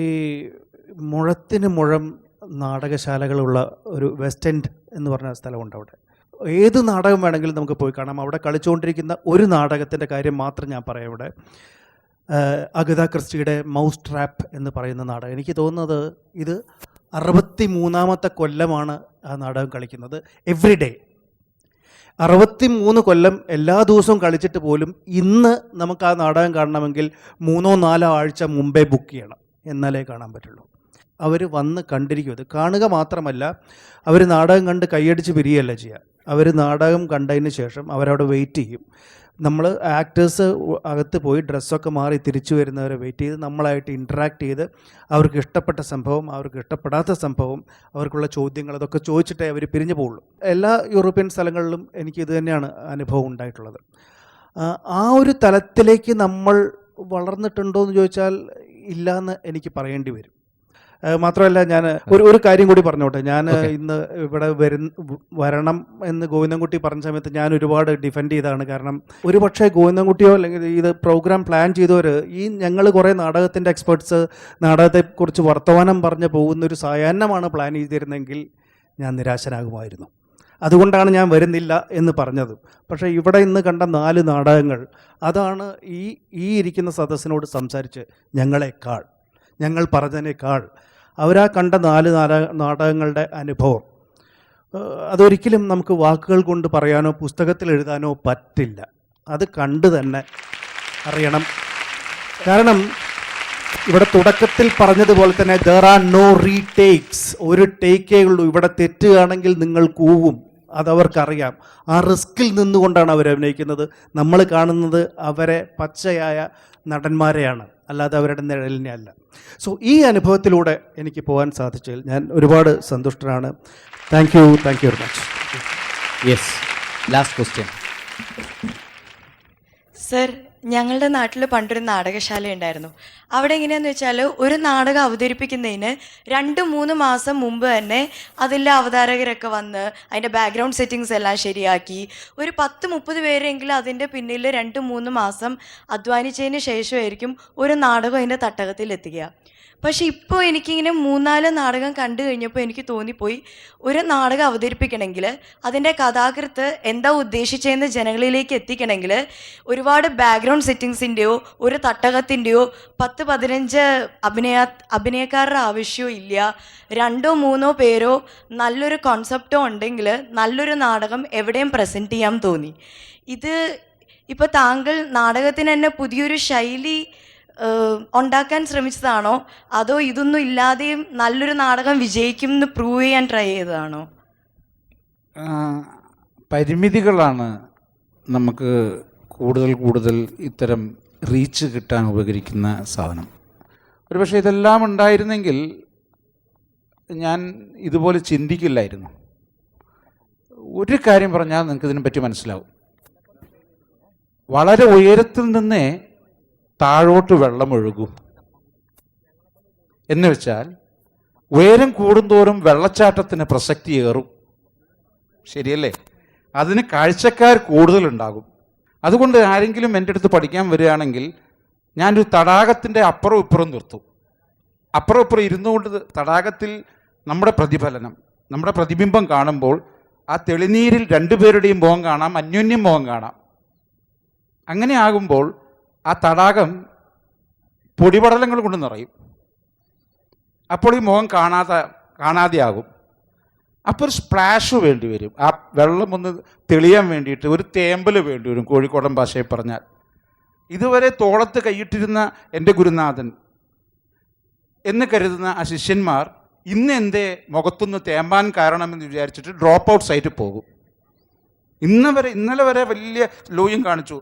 ഈ മുഴത്തിന് മുഴം നാടകശാലകളുള്ള ഒരു വെസ്റ്റ് എൻഡ് എന്ന് പറഞ്ഞ സ്ഥലമുണ്ട്. അവിടെ ഏത് നാടകം വേണമെങ്കിലും നമുക്ക് പോയി കാണാം. അവിടെ കളിച്ചുകൊണ്ടിരിക്കുന്ന ഒരു നാടകത്തിൻ്റെ കാര്യം മാത്രം ഞാൻ പറയാം. ഇവിടെ അഗത ക്രിസ്റ്റിയുടെ മൗസ് ട്രാപ്പ് എന്ന് പറയുന്ന നാടകം, എനിക്ക് തോന്നുന്നത് ഇത് 63ാമത്തെ കൊല്ലമാണ് ആ നാടകം കളിക്കുന്നത്. എവ്രിഡേ 63 കൊല്ലം എല്ലാ ദിവസവും കളിച്ചിട്ട് പോലും ഇന്ന് നമുക്ക് ആ നാടകം കാണണമെങ്കിൽ 3-4 ആഴ്ച മുമ്പേ ബുക്ക് ചെയ്യണം, എന്നാലേ കാണാൻ പറ്റുള്ളൂ. അവർ വന്ന് കണ്ടിരിക്കും. അത് കാണുക മാത്രമല്ല, അവർ നാടകം കണ്ട് കൈയടിച്ച് പിരിയല്ല ചെയ്യുക. അവർ നാടകം കണ്ടതിന് ശേഷം അവരവിടെ വെയിറ്റ് ചെയ്യും. നമ്മൾ ആക്ടേഴ്സ് അകത്ത് പോയി ഡ്രസ്സൊക്കെ മാറി തിരിച്ചു വരുന്നവരെ വെയിറ്റ് ചെയ്ത് നമ്മളായിട്ട് ഇൻറ്ററാക്ട് ചെയ്ത് അവർക്ക് ഇഷ്ടപ്പെട്ട സംഭവം, അവർക്ക് ഇഷ്ടപ്പെടാത്ത സംഭവം, അവർക്കുള്ള ചോദ്യങ്ങൾ, അതൊക്കെ ചോദിച്ചിട്ടേ അവർ പിരിഞ്ഞു പോകുള്ളൂ. എല്ലാ യൂറോപ്യൻ സ്ഥലങ്ങളിലും എനിക്ക് ഇത് തന്നെയാണ് അനുഭവം ഉണ്ടായിട്ടുള്ളത്. ആ ഒരു തലത്തിലേക്ക് നമ്മൾ വളർന്നിട്ടുണ്ടോ എന്ന് ചോദിച്ചാൽ ഇല്ല എന്ന് എനിക്ക് പറയേണ്ടി വരും. മാത്രമല്ല, ഞാൻ ഒരു കാര്യം കൂടി പറഞ്ഞോട്ടെ. ഞാൻ ഇന്ന് ഇവിടെ വരണം എന്ന് ഗോവിന്ദൻകുട്ടി പറഞ്ഞ സമയത്ത് ഞാൻ ഒരുപാട് ഡിഫെൻഡ് ചെയ്തതാണ്. കാരണം ഒരു പക്ഷേ ഗോവിന്ദൻകുട്ടിയോ അല്ലെങ്കിൽ ഇത് പ്രോഗ്രാം പ്ലാൻ ചെയ്തവർ, ഈ ഞങ്ങൾ കുറേ നാടകത്തിൻ്റെ എക്സ്പേർട്സ് നാടകത്തെക്കുറിച്ച് വർത്തമാനം പറഞ്ഞ് പോകുന്നൊരു സായാഹ്നമാണ് പ്ലാൻ ചെയ്തിരുന്നെങ്കിൽ ഞാൻ നിരാശനാകുമായിരുന്നു. അതുകൊണ്ടാണ് ഞാൻ വരുന്നില്ല എന്ന് പറഞ്ഞത്. പക്ഷേ ഇവിടെ ഇന്ന് കണ്ട 4 നാടകങ്ങൾ, അതാണ് ഈ ഇരിക്കുന്ന സദസ്സിനോട് സംസാരിച്ച് ഞങ്ങൾ പറഞ്ഞതിനേക്കാൾ അവരാ കണ്ട 4 നാടകങ്ങളുടെ അനുഭവം അതൊരിക്കലും നമുക്ക് വാക്കുകൾ കൊണ്ട് പറയാനോ പുസ്തകത്തിൽ എഴുതാനോ പറ്റില്ല. അത് കണ്ടു തന്നെ അറിയണം. കാരണം ഇവിടെ തുടക്കത്തിൽ പറഞ്ഞതുപോലെ തന്നെ ദർ ആർ നോ റീടേക്സ്. ഒരു ടേക്കേ ഉള്ളൂ. ഇവിടെ തെറ്റുകയാണെങ്കിൽ നിങ്ങൾ കൂവും, അതവർക്കറിയാം. ആ റിസ്കിൽ നിന്നുകൊണ്ടാണ് അവർ അഭിനയിക്കുന്നത്. നമ്മൾ കാണുന്നത് അവരെ പച്ചയായ നടന്മാരെയാണ്, അല്ലാതെ അവരുടെ നിഴലിനെ അല്ല. സോ ഈ അനുഭവത്തിലൂടെ എനിക്ക് പോകാൻ സാധിച്ചതിൽ ഞാൻ ഒരുപാട് സന്തുഷ്ടനാണ്. Thank you very much. Yes, last question. Sir, ഞങ്ങളുടെ നാട്ടിൽ പണ്ടൊരു നാടകശാല ഉണ്ടായിരുന്നു. അവിടെ എങ്ങനെയാണെന്ന് വെച്ചാൽ ഒരു നാടകം അവതരിപ്പിക്കുന്നതിന് 2-3 മാസം മുമ്പ് തന്നെ അതിലെ അവതാരകരൊക്കെ വന്ന് അതിൻ്റെ ബാക്ക്ഗ്രൗണ്ട് സെറ്റിങ്സ് എല്ലാം ശരിയാക്കി ഒരു 10-30 പേരെങ്കിലും അതിൻ്റെ പിന്നിൽ 2-3 മാസം അധ്വാനിച്ചതിന് ശേഷമായിരിക്കും ഒരു നാടകം അതിൻ്റെ തട്ടകത്തിൽ എത്തുക. പക്ഷെ ഇപ്പോൾ എനിക്കിങ്ങനെ 3-4 നാടകം കണ്ടു കഴിഞ്ഞപ്പോൾ എനിക്ക് തോന്നിപ്പോയി, ഒരു നാടകം അവതരിപ്പിക്കണമെങ്കിൽ അതിൻ്റെ കഥാകൃത്ത് എന്താ ഉദ്ദേശിച്ചതെന്ന് ജനങ്ങളിലേക്ക് എത്തിക്കണമെങ്കിൽ ഒരുപാട് ബാക്ക്ഗ്രൗണ്ട് സെറ്റിങ്സിൻ്റെയോ ഒരു തട്ടകത്തിൻ്റെയോ 10-15 അഭിനയക്കാരുടെ ആവശ്യമോ ഇല്ല. 2-3 പേരോ നല്ലൊരു കോൺസെപ്റ്റോ ഉണ്ടെങ്കിൽ നല്ലൊരു നാടകം എവിടെയും പ്രസൻറ്റ് ചെയ്യാൻ തോന്നി. ഇത് ഇപ്പോൾ താങ്കൾ നാടകത്തിന് തന്നെ പുതിയൊരു ശൈലി ഉണ്ടാക്കാൻ ശ്രമിച്ചതാണോ, അതോ ഇതൊന്നും ഇല്ലാതെയും നല്ലൊരു നാടകം വിജയിക്കും എന്ന് പ്രൂവ് ചെയ്യാൻ ട്രൈ ചെയ്തതാണോ? പരിമിതികളാണ് നമുക്ക് കൂടുതൽ ഇത്തരം റീച്ച് കിട്ടാൻ ഉപകരിക്കുന്ന സാധനം. ഒരുപക്ഷെ ഇതെല്ലാം ഉണ്ടായിരുന്നെങ്കിൽ ഞാൻ ഇതുപോലെ ചിന്തിക്കില്ലായിരുന്നു. ഒരു കാര്യം പറഞ്ഞാൽ നിങ്ങൾക്ക് ഇതിനെപ്പറ്റി മനസ്സിലാവും. വളരെ ഉയരത്തിൽ നിന്നേ താഴോട്ട് വെള്ളം ഒഴുകും എന്ന് വെച്ചാൽ ഉയരം കൂടുന്തോറും വെള്ളച്ചാട്ടത്തിന് പ്രസക്തി ഏറും. ശരിയല്ലേ? അതിന് കാഴ്ചക്കാർ കൂടുതലുണ്ടാകും. അതുകൊണ്ട് ആരെങ്കിലും എൻ്റെ അടുത്ത് പഠിക്കാൻ വരികയാണെങ്കിൽ ഞാനൊരു തടാകത്തിൻ്റെ അപ്പുറം ഇപ്പുറം നിർത്തും. അപ്പുറം ഇപ്പുറം ഇരുന്നുകൊണ്ട് തടാകത്തിൽ നമ്മുടെ പ്രതിഫലനം, നമ്മുടെ പ്രതിബിംബം കാണുമ്പോൾ ആ തെളിനീരിൽ 2 പേരുടെയും മുഖം കാണാം, അന്യോന്യം മുഖം കാണാം. അങ്ങനെ ആകുമ്പോൾ ആ തടാകം പൊടിപടലങ്ങൾ കൊണ്ട് നിറയും. അപ്പോൾ ഈ മുഖം കാണാതെയാകും. അപ്പോൾ ഒരു സ്പ്ലാഷ് വേണ്ടി വരും. ആ വെള്ളം ഒന്ന് തെളിയാൻ വേണ്ടിയിട്ട് ഒരു തേമ്പൽ വേണ്ടി വരും, കോഴിക്കോടൻ ഭാഷയിൽ പറഞ്ഞാൽ. ഇതുവരെ തോളത്ത് കൈയിട്ടിരുന്ന എൻ്റെ ഗുരുനാഥൻ എന്ന് കരുതുന്ന ആ ശിഷ്യന്മാർ ഇന്ന് എൻ്റെ മുഖത്തുനിന്ന് തേമ്പാൻ കാരണമെന്ന് വിചാരിച്ചിട്ട് ഡ്രോപ്പ് ഔട്ട് സൈറ്റിൽ പോകും. ഇന്നലെ വരെ വലിയ ലോയും കാണിച്ചു,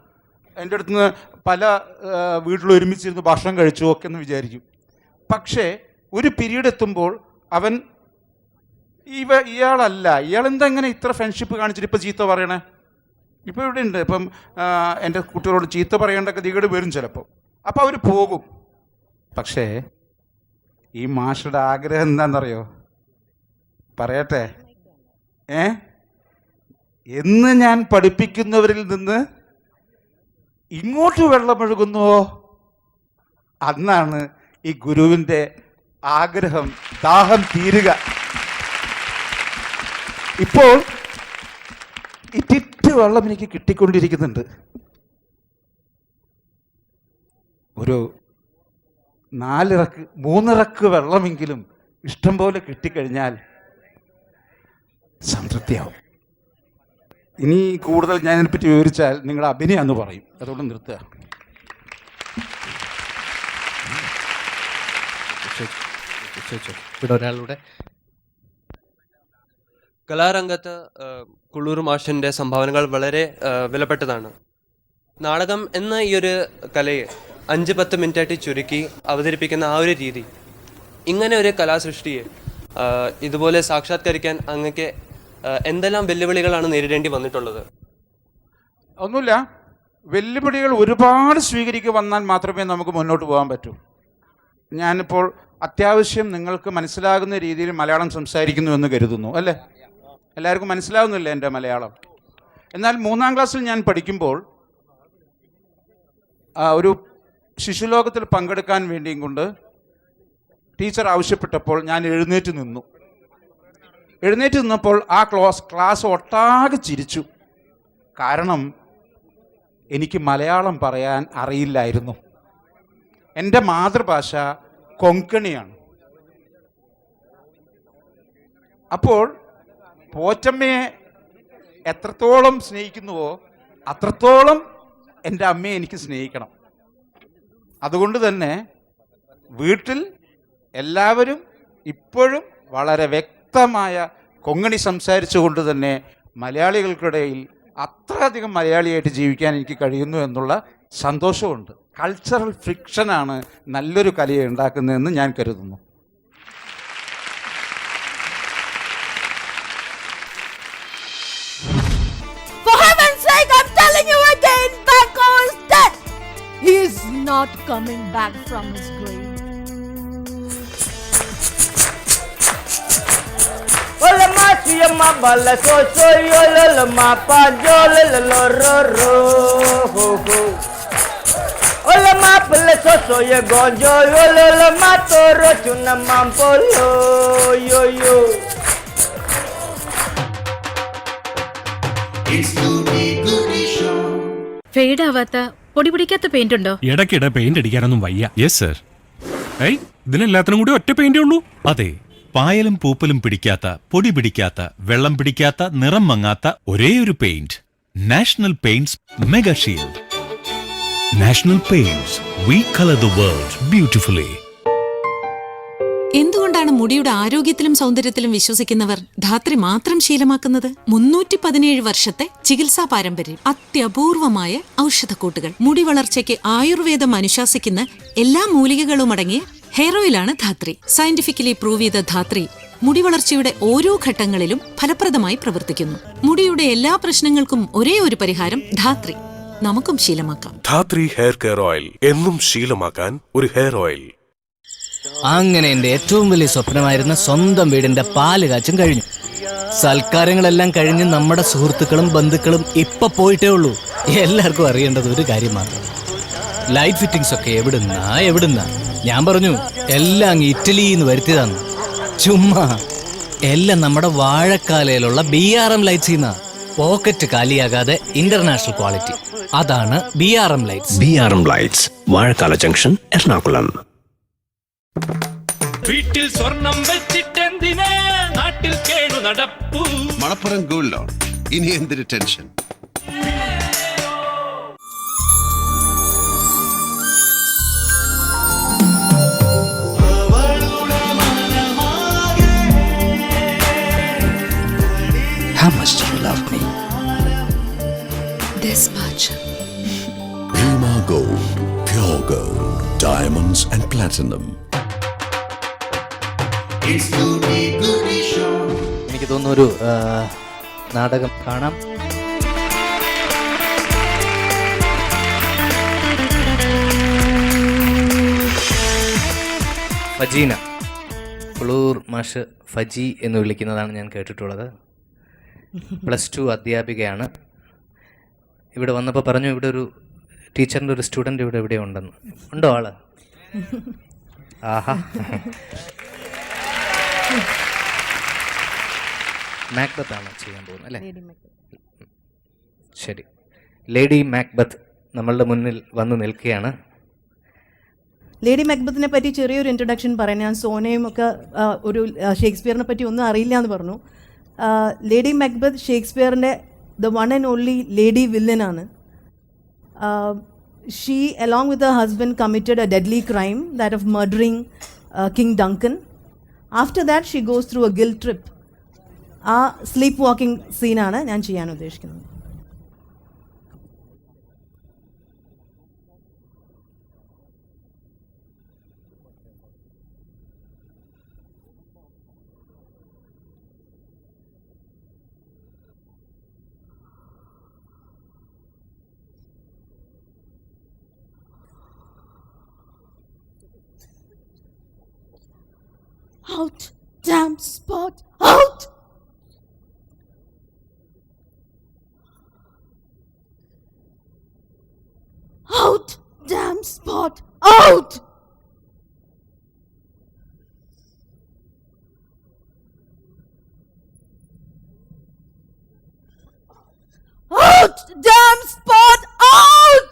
എൻ്റെ അടുത്ത് നിന്ന് പല വീട്ടിൽ ഒരുമിച്ചിരുന്ന് ഭക്ഷണം കഴിച്ചു ഒക്കെ എന്ന് വിചാരിക്കും. പക്ഷേ ഒരു പീരീഡ് എത്തുമ്പോൾ അവൻ ഇയാളല്ല, ഇയാളെന്താ ഇങ്ങനെ ഇത്ര ഫ്രണ്ട്ഷിപ്പ് കാണിച്ചിട്ട് ഇപ്പോൾ ചീത്ത പറയണേ? ഇപ്പോൾ ഇവിടെ ഉണ്ട്. ഇപ്പം എൻ്റെ കുട്ടികളോട് ചീത്ത പറയേണ്ട ഗതികേട് വരും ചിലപ്പോൾ. അപ്പോൾ അവർ പോകും. പക്ഷേ ഈ മാഷയുടെ ആഗ്രഹം എന്താണെന്നറിയോ? പറയട്ടെ, എന്ന് ഞാൻ പഠിപ്പിക്കുന്നവരിൽ നിന്ന് ഇങ്ങോട്ട് വെള്ളമൊഴുകുന്നുവോ അന്നാണ് ഈ ഗുരുവിൻ്റെ ആഗ്രഹം, ദാഹം തീരുക. ഇപ്പോൾ ഇറ്റിറ്റ് വെള്ളം എനിക്ക് കിട്ടിക്കൊണ്ടിരിക്കുന്നുണ്ട്. ഒരു 3 ഇറക്ക് വെള്ളമെങ്കിലും ഇഷ്ടം പോലെ കിട്ടിക്കഴിഞ്ഞാൽ സംതൃപ്തിയാവും. ഇനി കൂടുതൽ ഞാൻ ഇതിനെപ്പറ്റി വിവരിച്ചാൽ നിങ്ങളുടെ അഭിനയം എന്ന് പറയും. അതുകൊണ്ട് നിർത്തുക. ഇവിടെ ഒരാളുടെ കലാരംഗത്ത് കുള്ളൂർ മാഷിൻ്റെ സംഭാവനകൾ വളരെ വിലപ്പെട്ടതാണ്. നാടകം എന്ന ഈ ഒരു കലയെ 5-10 മിനിറ്റായിട്ട് ചുരുക്കി അവതരിപ്പിക്കുന്ന ആ ഒരു രീതി, ഇങ്ങനെ ഒരു കലാസൃഷ്ടിയെ ഇതുപോലെ സാക്ഷാത്കരിക്കാൻ അങ്ങക്ക് എന്തെല്ലാം വെല്ലുവിളികളാണ് നേരിടേണ്ടി വന്നിട്ടുള്ളത്? ഒന്നുമില്ല, വെല്ലുവിളികൾ ഒരുപാട് വന്നാൽ മാത്രമേ നമുക്ക് മുന്നോട്ട് പോകാൻ പറ്റൂ. ഞാനിപ്പോൾ അത്യാവശ്യം നിങ്ങൾക്ക് മനസ്സിലാകുന്ന രീതിയിൽ മലയാളം സംസാരിക്കുന്നു എന്ന് കരുതുന്നു, അല്ലേ? എല്ലാവർക്കും മനസ്സിലാവുന്നില്ല എൻ്റെ മലയാളം. എന്നാൽ 3-ാം ക്ലാസ്സിൽ ഞാൻ പഠിക്കുമ്പോൾ ഒരു ശിശുലോകത്തിൽ പങ്കെടുക്കാൻ വേണ്ടിയും കൊണ്ട് ടീച്ചർ ആവശ്യപ്പെട്ടപ്പോൾ ഞാൻ എഴുന്നേറ്റ് നിന്നു. എഴുന്നേറ്റ് നിന്നപ്പോൾ ആ ക്ലാസ് ഒട്ടാകെ ചിരിച്ചു. കാരണം എനിക്ക് മലയാളം പറയാൻ അറിയില്ലായിരുന്നു. എൻ്റെ മാതൃഭാഷ കൊങ്കണിയാണ്. അപ്പോൾ പോറ്റമ്മയെ എത്രത്തോളം സ്നേഹിക്കുന്നുവോ അത്രത്തോളം എൻ്റെ അമ്മയെ എനിക്ക് സ്നേഹിക്കണം. അതുകൊണ്ട് തന്നെ വീട്ടിൽ എല്ലാവരും ഇപ്പോഴും വളരെ വ്യക്തമായ കൊങ്കണി സംസാരിച്ചുകൊണ്ട് തന്നെ മലയാളികൾക്കിടയിൽ അത്രയധികം മലയാളിയായിട്ട് ജീവിക്കാൻ എനിക്ക് കഴിയുന്നു എന്നുള്ള സന്തോഷമുണ്ട്. കൾച്ചറൽ ഫ്രിക്ഷനാണ് നല്ലൊരു കലയെ ഉണ്ടാക്കുന്നതെന്ന് ഞാൻ കരുതുന്നു. For heaven's sake, I'm telling you again, Banco is dead. He is not coming back from his grave. Hola ma bala so yo la ma pa jo la ro ro ho ho. Hola ma bala so ye go jo la ma to ro chuna mampolo yo yo. Fade ആവാത്ത പൊടി പിടിക്കാത്ത paint ഉണ്ടോ? ഇടയ്ക്കിടെ paint അടിക്കാനൊന്നും വയ്യ. Yes sir. ഏയ് ഇതിനെല്ലാത്തിനും കൂടി ഒറ്റ പെയിന്റേ ഉള്ളൂ. അതെ, പായലും പൂപ്പലും പിടിക്കാത്ത, പൊടി പിടിക്കാത്ത, വെള്ളം പിടിക്കാത്ത, നിറം മങ്ങാത്ത ഒരേയൊരു paint. National paints mega shield. National paints, we colour the world beautifully. എന്തുകൊണ്ടാണ് മുടിയുടെ ആരോഗ്യത്തിലും സൗന്ദര്യത്തിലും വിശ്വസിക്കുന്നവർ ധാത്രി മാത്രം ശീലമാക്കുന്നത്? 317 വർഷത്തെ ചികിത്സാ പാരമ്പര്യം, അത്യപൂർവമായ ഔഷധക്കൂട്ടുകൾ, മുടി വളർച്ചയ്ക്ക് ആയുർവേദം അനുശാസിക്കുന്ന എല്ലാ മൂലികകളും അടങ്ങിയ ഹെയർ ഓയിലാണ് ധാത്രി. സയന്റിഫിക്കലി പ്രൂവ് ചെയ്ത ധാത്രി മുടി വളർച്ചയുടെ ഓരോ ഘട്ടങ്ങളിലും ഫലപ്രദമായി പ്രവർത്തിക്കുന്നു. മുടിയുടെ എല്ലാ പ്രശ്നങ്ങൾക്കും ഒരേ ഒരു പരിഹാരം ധാത്രി. നമുക്കും ശീലമാക്കാം. Dhathri hair care oil. എന്നും ശീലമാക്കാൻ ഒരു ഹെയർ ഓയിൽ. അങ്ങനെ എന്റെ ഏറ്റവും വലിയ സ്വപ്നമായിരുന്ന സ്വന്തം വീടിന്റെ പാല് കാച്ചും കഴിഞ്ഞു. സൽക്കാരങ്ങളെല്ലാം കഴിഞ്ഞ് നമ്മുടെ സുഹൃത്തുക്കളും ബന്ധുക്കളും ഇപ്പൊ പോയിട്ടേ ഉള്ളൂ. എല്ലാവർക്കും അറിയേണ്ടത് ഒരു കാര്യം മാത്രം, ലൈറ്റ് ഫിറ്റിംഗ്സ് ഒക്കെ എവിടുന്നാ. ഞാൻ പറഞ്ഞു എല്ലാം അങ്ങ് ഇറ്റലിന്ന് വരുത്തിയതാന്ന്. ചുമ്മാ എല്ലാം നമ്മുടെ വാഴക്കാലയിലുള്ള BRM ലൈറ്റ്സിന്നാ. പോക്കറ്റ് കാലിയാകാതെ ഇന്റർനാഷണൽ ക്വാളിറ്റി. അതാണ് BRM lights. BRM lights, Vazhakkala junction, Ernakulam. വീട്ടിൽ സ്വർണം വെച്ചിട്ടെന്തിനാ നാട്ടിൽ കേടു നടപ്പു. Manappuram gold loan. ഇനി എന്തൊരു tension. How much do you love me? This much. Bhima Gold, pure gold, diamonds and platinum. എനിക്ക് തോന്നുന്നു ഒരു നാടകം കാണാം. ഫജീന. കുളൂർ മാഷ് ഫജി എന്ന് വിളിക്കുന്നതാണ് ഞാൻ കേട്ടിട്ടുള്ളത്. +2 അധ്യാപികയാണ്. ഇവിടെ വന്നപ്പോൾ പറഞ്ഞു ഇവിടെ ഒരു ടീച്ചറിൻ്റെ ഒരു സ്റ്റുഡൻ്റ് ഇവിടെ എവിടെ ഉണ്ടെന്ന്. ഉണ്ടോ ആള്? ആഹാ. മാക്ബത്ത് ആണ് ചെയ്യാൻ പോകുന്നത് അല്ലേ? ശരി, ലേഡി മാക്ബത്ത് നമ്മളുടെ മുന്നിൽ വന്ന് നിൽക്കുകയാണ്. ലേഡി മാക്ബത്തിനെ പറ്റി ചെറിയൊരു ഇൻട്രൊഡക്ഷൻ പറയാൻ. ഞാൻ സോനയും ഒക്കെ ഒരു ഷേക്സ്പിയറിനെ പറ്റി ഒന്നും അറിയില്ല എന്ന് പറഞ്ഞു. ലേഡി മാക്ബത്ത് ഷേക്സ്പിയറിൻ്റെ the one and only lady വില്ലനാണ്. She along with her husband committed a deadly crime, that of murdering king Duncan. After that she goes through a guilt trip. ആ സ്ലീപ്പ് വാക്കിംഗ് സീനാണ് ഞാൻ ചെയ്യാൻ ഉദ്ദേശിക്കുന്നത്. Out, damn spot, out! Out, damn spot, out! damn spot out!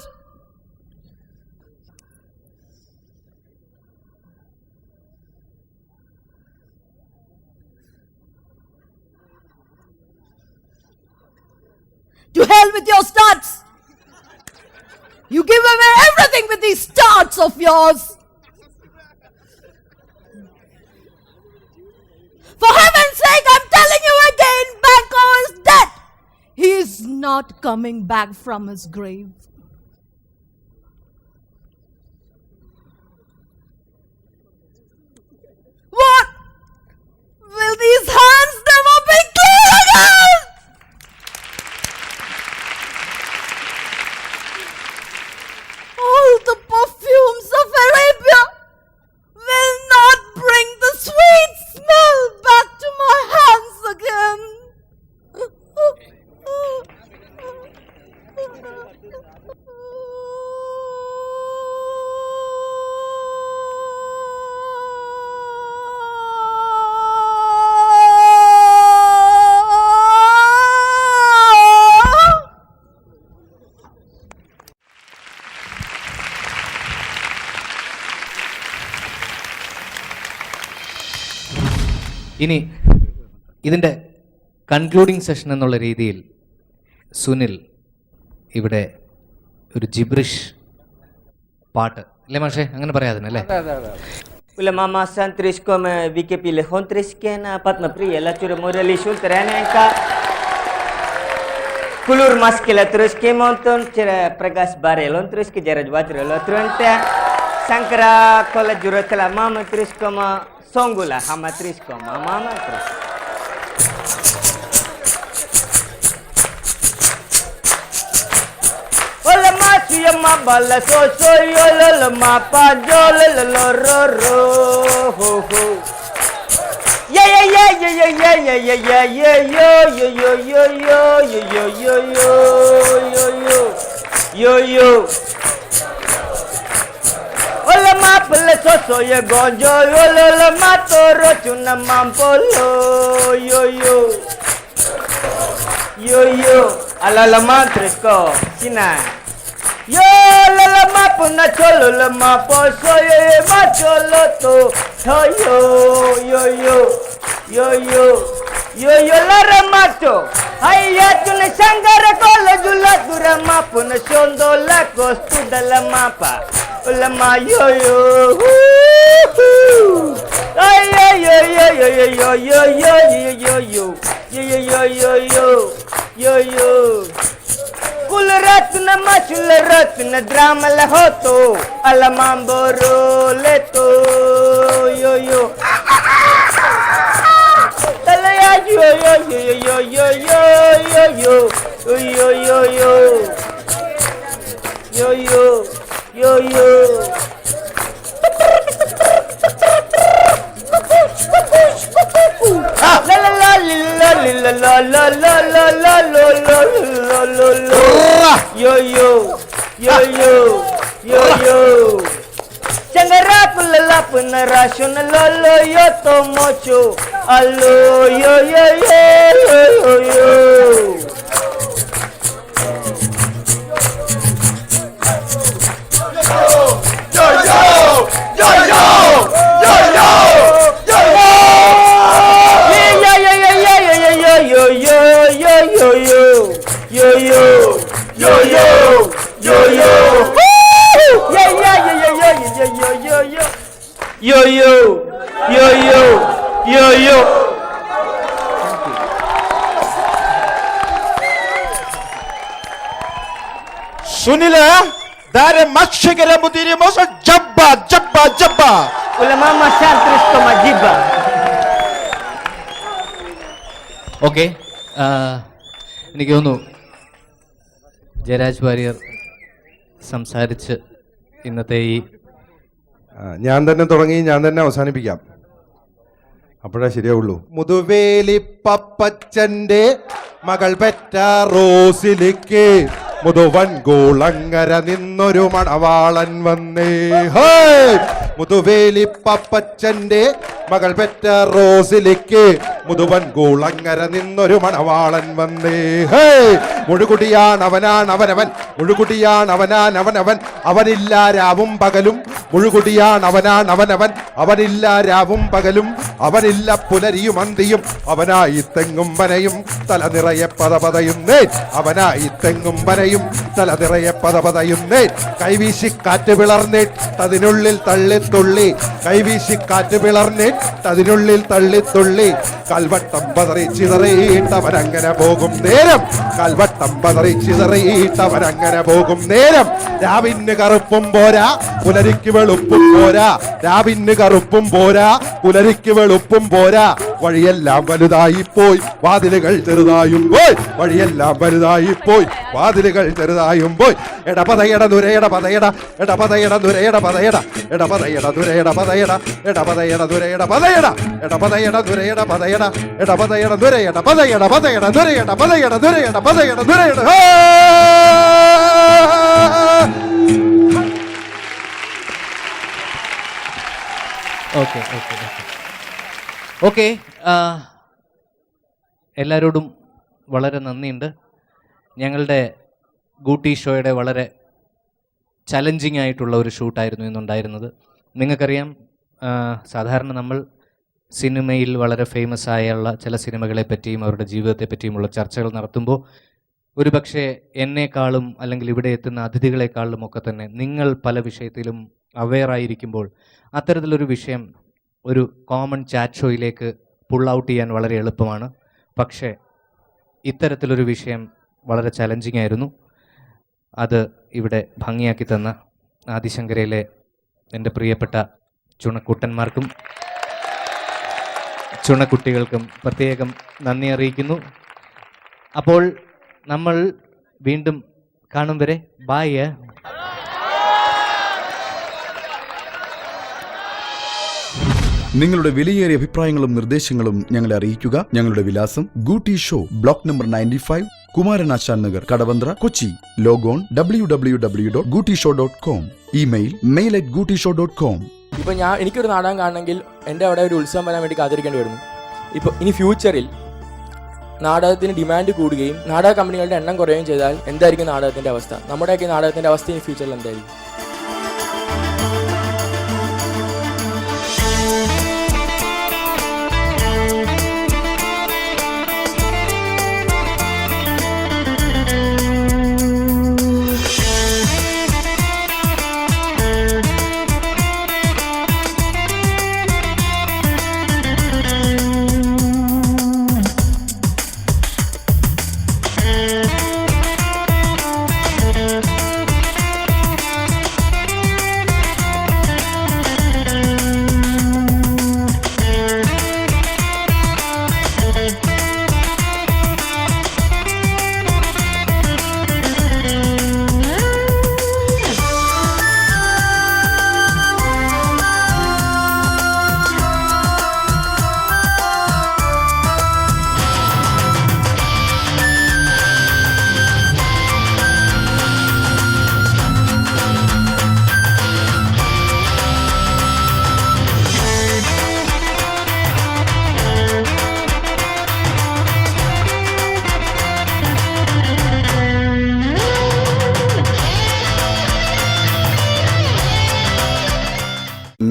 To hell with your starts! You give away everything with these starts of yours! For heaven's sake, I'm telling you again, Banco is dead! He is not coming back from his grave. What? Will these hands never be clean again? All the perfumes of Arabia will not bring the sweet smell back to my hands again. ഇനി ഇതിൻ്റെ concluding session എന്നുള്ള രീതിയിൽ സുനിൽ ഇവിടെ ഒരു gibberish പാട്ട് അല്ലേ മാഷേ, അങ്ങനെ പറയാതിനല്ലേ? Ulama santris kom vike pile hontris ken patna priya la cure morali sultranenka kulur maskela terus ke monton cera pragas barelon terus ke jaraj wajrelo trunte sankara kola jurotla mama terus koma songula hama terus koma mama terus Ulama siyama bala so so yo lo ma pa jo lo ro ro ho ho yeah yeah yeah yeah yeah yeah yeah yeah yeah yo yo yo yo yo yo yo yo yo yo yo Ulama bala so so yo gonjo yo lo ma toro chuna mampolo yo yo yo yo ala mantres ko sina yo lama puna cholo lama poso ye ma cholo to yo yo yo yo yo yo yo la ramato ayya tune sangara kola jula durama puna shondo la kostu dalama pa lama yo yo ayya yo yo yo yo yo yo yo yo yo yo yo yo yo yo Kul ratna machul ratna drama la hoto alamamboro leto yo yo talaya yo yo yo yo yo yo yo yo yo yo yo yo yo yo la la la la la la la la la la la la la la yo yo yo yo yo yo changara pulala punara shun lo lo yo to mocho allo yo yo yo yo yo സുനില ദാരെ മക്ഷകര മുതിരി മോസ ജബ്ബ ജബ്ബ ജബ്ബ ulama masantris ko majiba okay, എനിക്ക് തോന്നുന്നു ജയരാജ് വാര്യർ സംസാരിച്ച് ഇന്നത്തെ ഈ ഞാൻ തന്നെ തുടങ്ങി ഞാൻ തന്നെ അവസാനിപ്പിക്കാം, അപ്പോഴേ ശരിയാവുള്ളൂ. മുതുവേലി പപ്പച്ചന്റെ മകൾ പെറ്റ റോസിലേക്ക് മുതുവൻ കൂളങ്ങര നിന്നൊരു മണവാളൻ വന്നേ. ഹേ മുതുവേലി പപ്പച്ചന്റെ മകൾ പെറ്റ റോസിലേക്ക് മുതുവൻ കൂളങ്ങര നിന്നൊരു മണവാളൻ വന്നേ. ഹേ മുഴുകുടിയാണ് അവനാൻ മുഴുകുടിയാണ് അവനാൻ അവനില്ല രാവും പകലും. മുഴുകുടിയാണ് അവനാൻ അവനില്ല രാവും പകലും. അവനില്ല പുലരിയും അന്തിയും. അവനായി തെങ്ങും വനയും തല നിറയെ പതപതയുന്നേ. അവനായി തെങ്ങും വനയും തല നിറയെ പതപതയുന്നേ. കൈവീശി കാറ്റ് വിളർന്നിട്ടതിനുള്ളിൽ തള്ളിത്തുള്ളി. കൈവീശി കാറ്റ് വിളർന്നിട്ടതിനുള്ളിൽ തള്ളിത്തുള്ളി. കൽവട്ടം പതറി ചിതറിയിട്ടവനങ്ങനെ പോകും നേരം. കൽവട്ടം പതറി ചിതറിയിട്ടവനങ്ങനെ പോകും നേരം. രാവിന് കറുപ്പും പോരാ പുലരിക്ക് വെളുപ്പും പോരാ. രാവിന് കറുപ്പും പോരാ പുലരിക്ക് വെളുപ്പും പോരാ. വഴിയെല്ലാം വലുതായി പോയി വാതിലുകൾ ചെറുതായും പോയി. വഴിയെല്ലാം വലുതായി പോയി വാതിലുകൾ ചെറുതായും പോയി. എടപതയട നുരയട പതയട എടപതയട നുരയട പതയട എടപതയട നുരയട പതയട എടപതയട നുരയട പതയട എടപതയട നുരയട പതയട എടപതയട നുരയട പതയട പതയട നുരയട പതയട നുരയട പതയട നുരയട. ഓക്കെ ഓക്കെ ഓക്കെ എല്ലാവരോടും വളരെ നന്ദിയുണ്ട്. ഞങ്ങളുടെ ഗൂട്ടി ഷോയുടെ വളരെ ചലഞ്ചിങ് ആയിട്ടുള്ള ഒരു ഷൂട്ടായിരുന്നു ഇന്നുണ്ടായിരുന്നത്. നിങ്ങൾക്കറിയാം, സാധാരണ നമ്മൾ സിനിമയിൽ വളരെ ഫേമസ് ആയുള്ള ചില സിനിമകളെ പറ്റിയും അവരുടെ ജീവിതത്തെ പറ്റിയുമുള്ള ചർച്ചകൾ നടത്തുമ്പോൾ ഒരുപക്ഷെ എന്നെക്കാളും അല്ലെങ്കിൽ ഇവിടെ എത്തുന്ന അതിഥികളെക്കാളും ഒക്കെ തന്നെ നിങ്ങൾ പല വിഷയത്തിലും അവെയറായിരിക്കുമ്പോൾ അത്തരത്തിലൊരു വിഷയം ഒരു കോമൺ ചാറ്റ് ഷോയിലേക്ക് പുൾ ഔട്ട് ചെയ്യാൻ വളരെ എളുപ്പമാണ്. പക്ഷേ ഇത്തരത്തിലൊരു വിഷയം വളരെ ചലഞ്ചിങ് ആയിരുന്നു. അത് ഇവിടെ ഭംഗിയാക്കി തന്ന ആദിശങ്കരയിലെ എൻ്റെ പ്രിയപ്പെട്ട ചുണക്കുട്ടന്മാർക്കും ചുണക്കുട്ടികൾക്കും പ്രത്യേകം നന്ദി അറിയിക്കുന്നു. അപ്പോൾ നമ്മൾ വീണ്ടും കാണും വരെ ബായ്. നിങ്ങളുടെ വിലയേറിയ അഭിപ്രായങ്ങളും നിർദ്ദേശങ്ങളും ഞങ്ങളെ അറിയിക്കുക. ഞങ്ങളുടെ വിലാസം ഗൂട്ടി show, block number 95, Kumaranasan Nagar, Kadavanthra, Kochi. Logon www.gootishow.com. Email mail@gootishow.com. ഇപ്പോൾ എനിക്കൊരു നാടകം കാണണമെങ്കിൽ എൻ്റെ അവിടെ ഒരു ഉത്സവം വരാൻ വേണ്ടി കാത്തിരിക്കേണ്ടി വരുന്നു. ഇപ്പോൾ ഇനി ഫ്യൂച്ചറിൽ നാടകത്തിന് ഡിമാൻഡ് കൂടുകയും നാടക കമ്പനികളുടെ എണ്ണം കുറയുകയും ചെയ്താൽ എന്തായിരിക്കും നാടകത്തിൻ്റെ അവസ്ഥ? നമ്മുടെയൊക്കെ നാടകത്തിൻ്റെ അവസ്ഥ ഇനി ഫ്യൂച്ചറിൽ എന്തായിരിക്കും?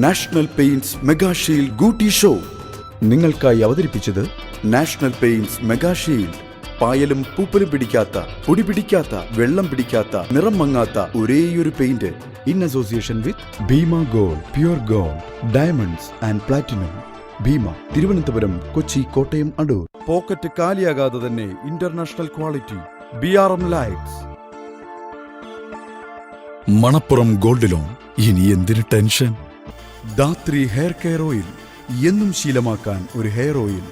നാഷണൽ പെയിന്റ്സ് മെഗാ ഷീൽഡ് ഗൂട്ടി ഷോ നിങ്ങൾക്കായി അവതരിപ്പിച്ചത് നാഷണൽ പെയിന്റ്സ് മെഗാ ഷീൽഡ്. പായലും പൂപ്പലും പിടിക്കാത്ത, പൊടി പിടിക്കാത്ത, വെള്ളം പിടിക്കാത്ത, നിറം മങ്ങാത്ത ഒരേയൊരു paint in association with Bhima gold, pure gold, diamonds and platinum. Bhima, Thiruvananthapuram, Kochi, Kottayam, Adoor. Pocket കാലിയാകാതെ തന്നെ international quality BRM lights. Manappuram gold loan. ഇനി എന്തിന് tension? Dhathri hair care oil. എന്നും ശീലമാക്കാൻ ഒരു ഹെയർ ഓയിൽ.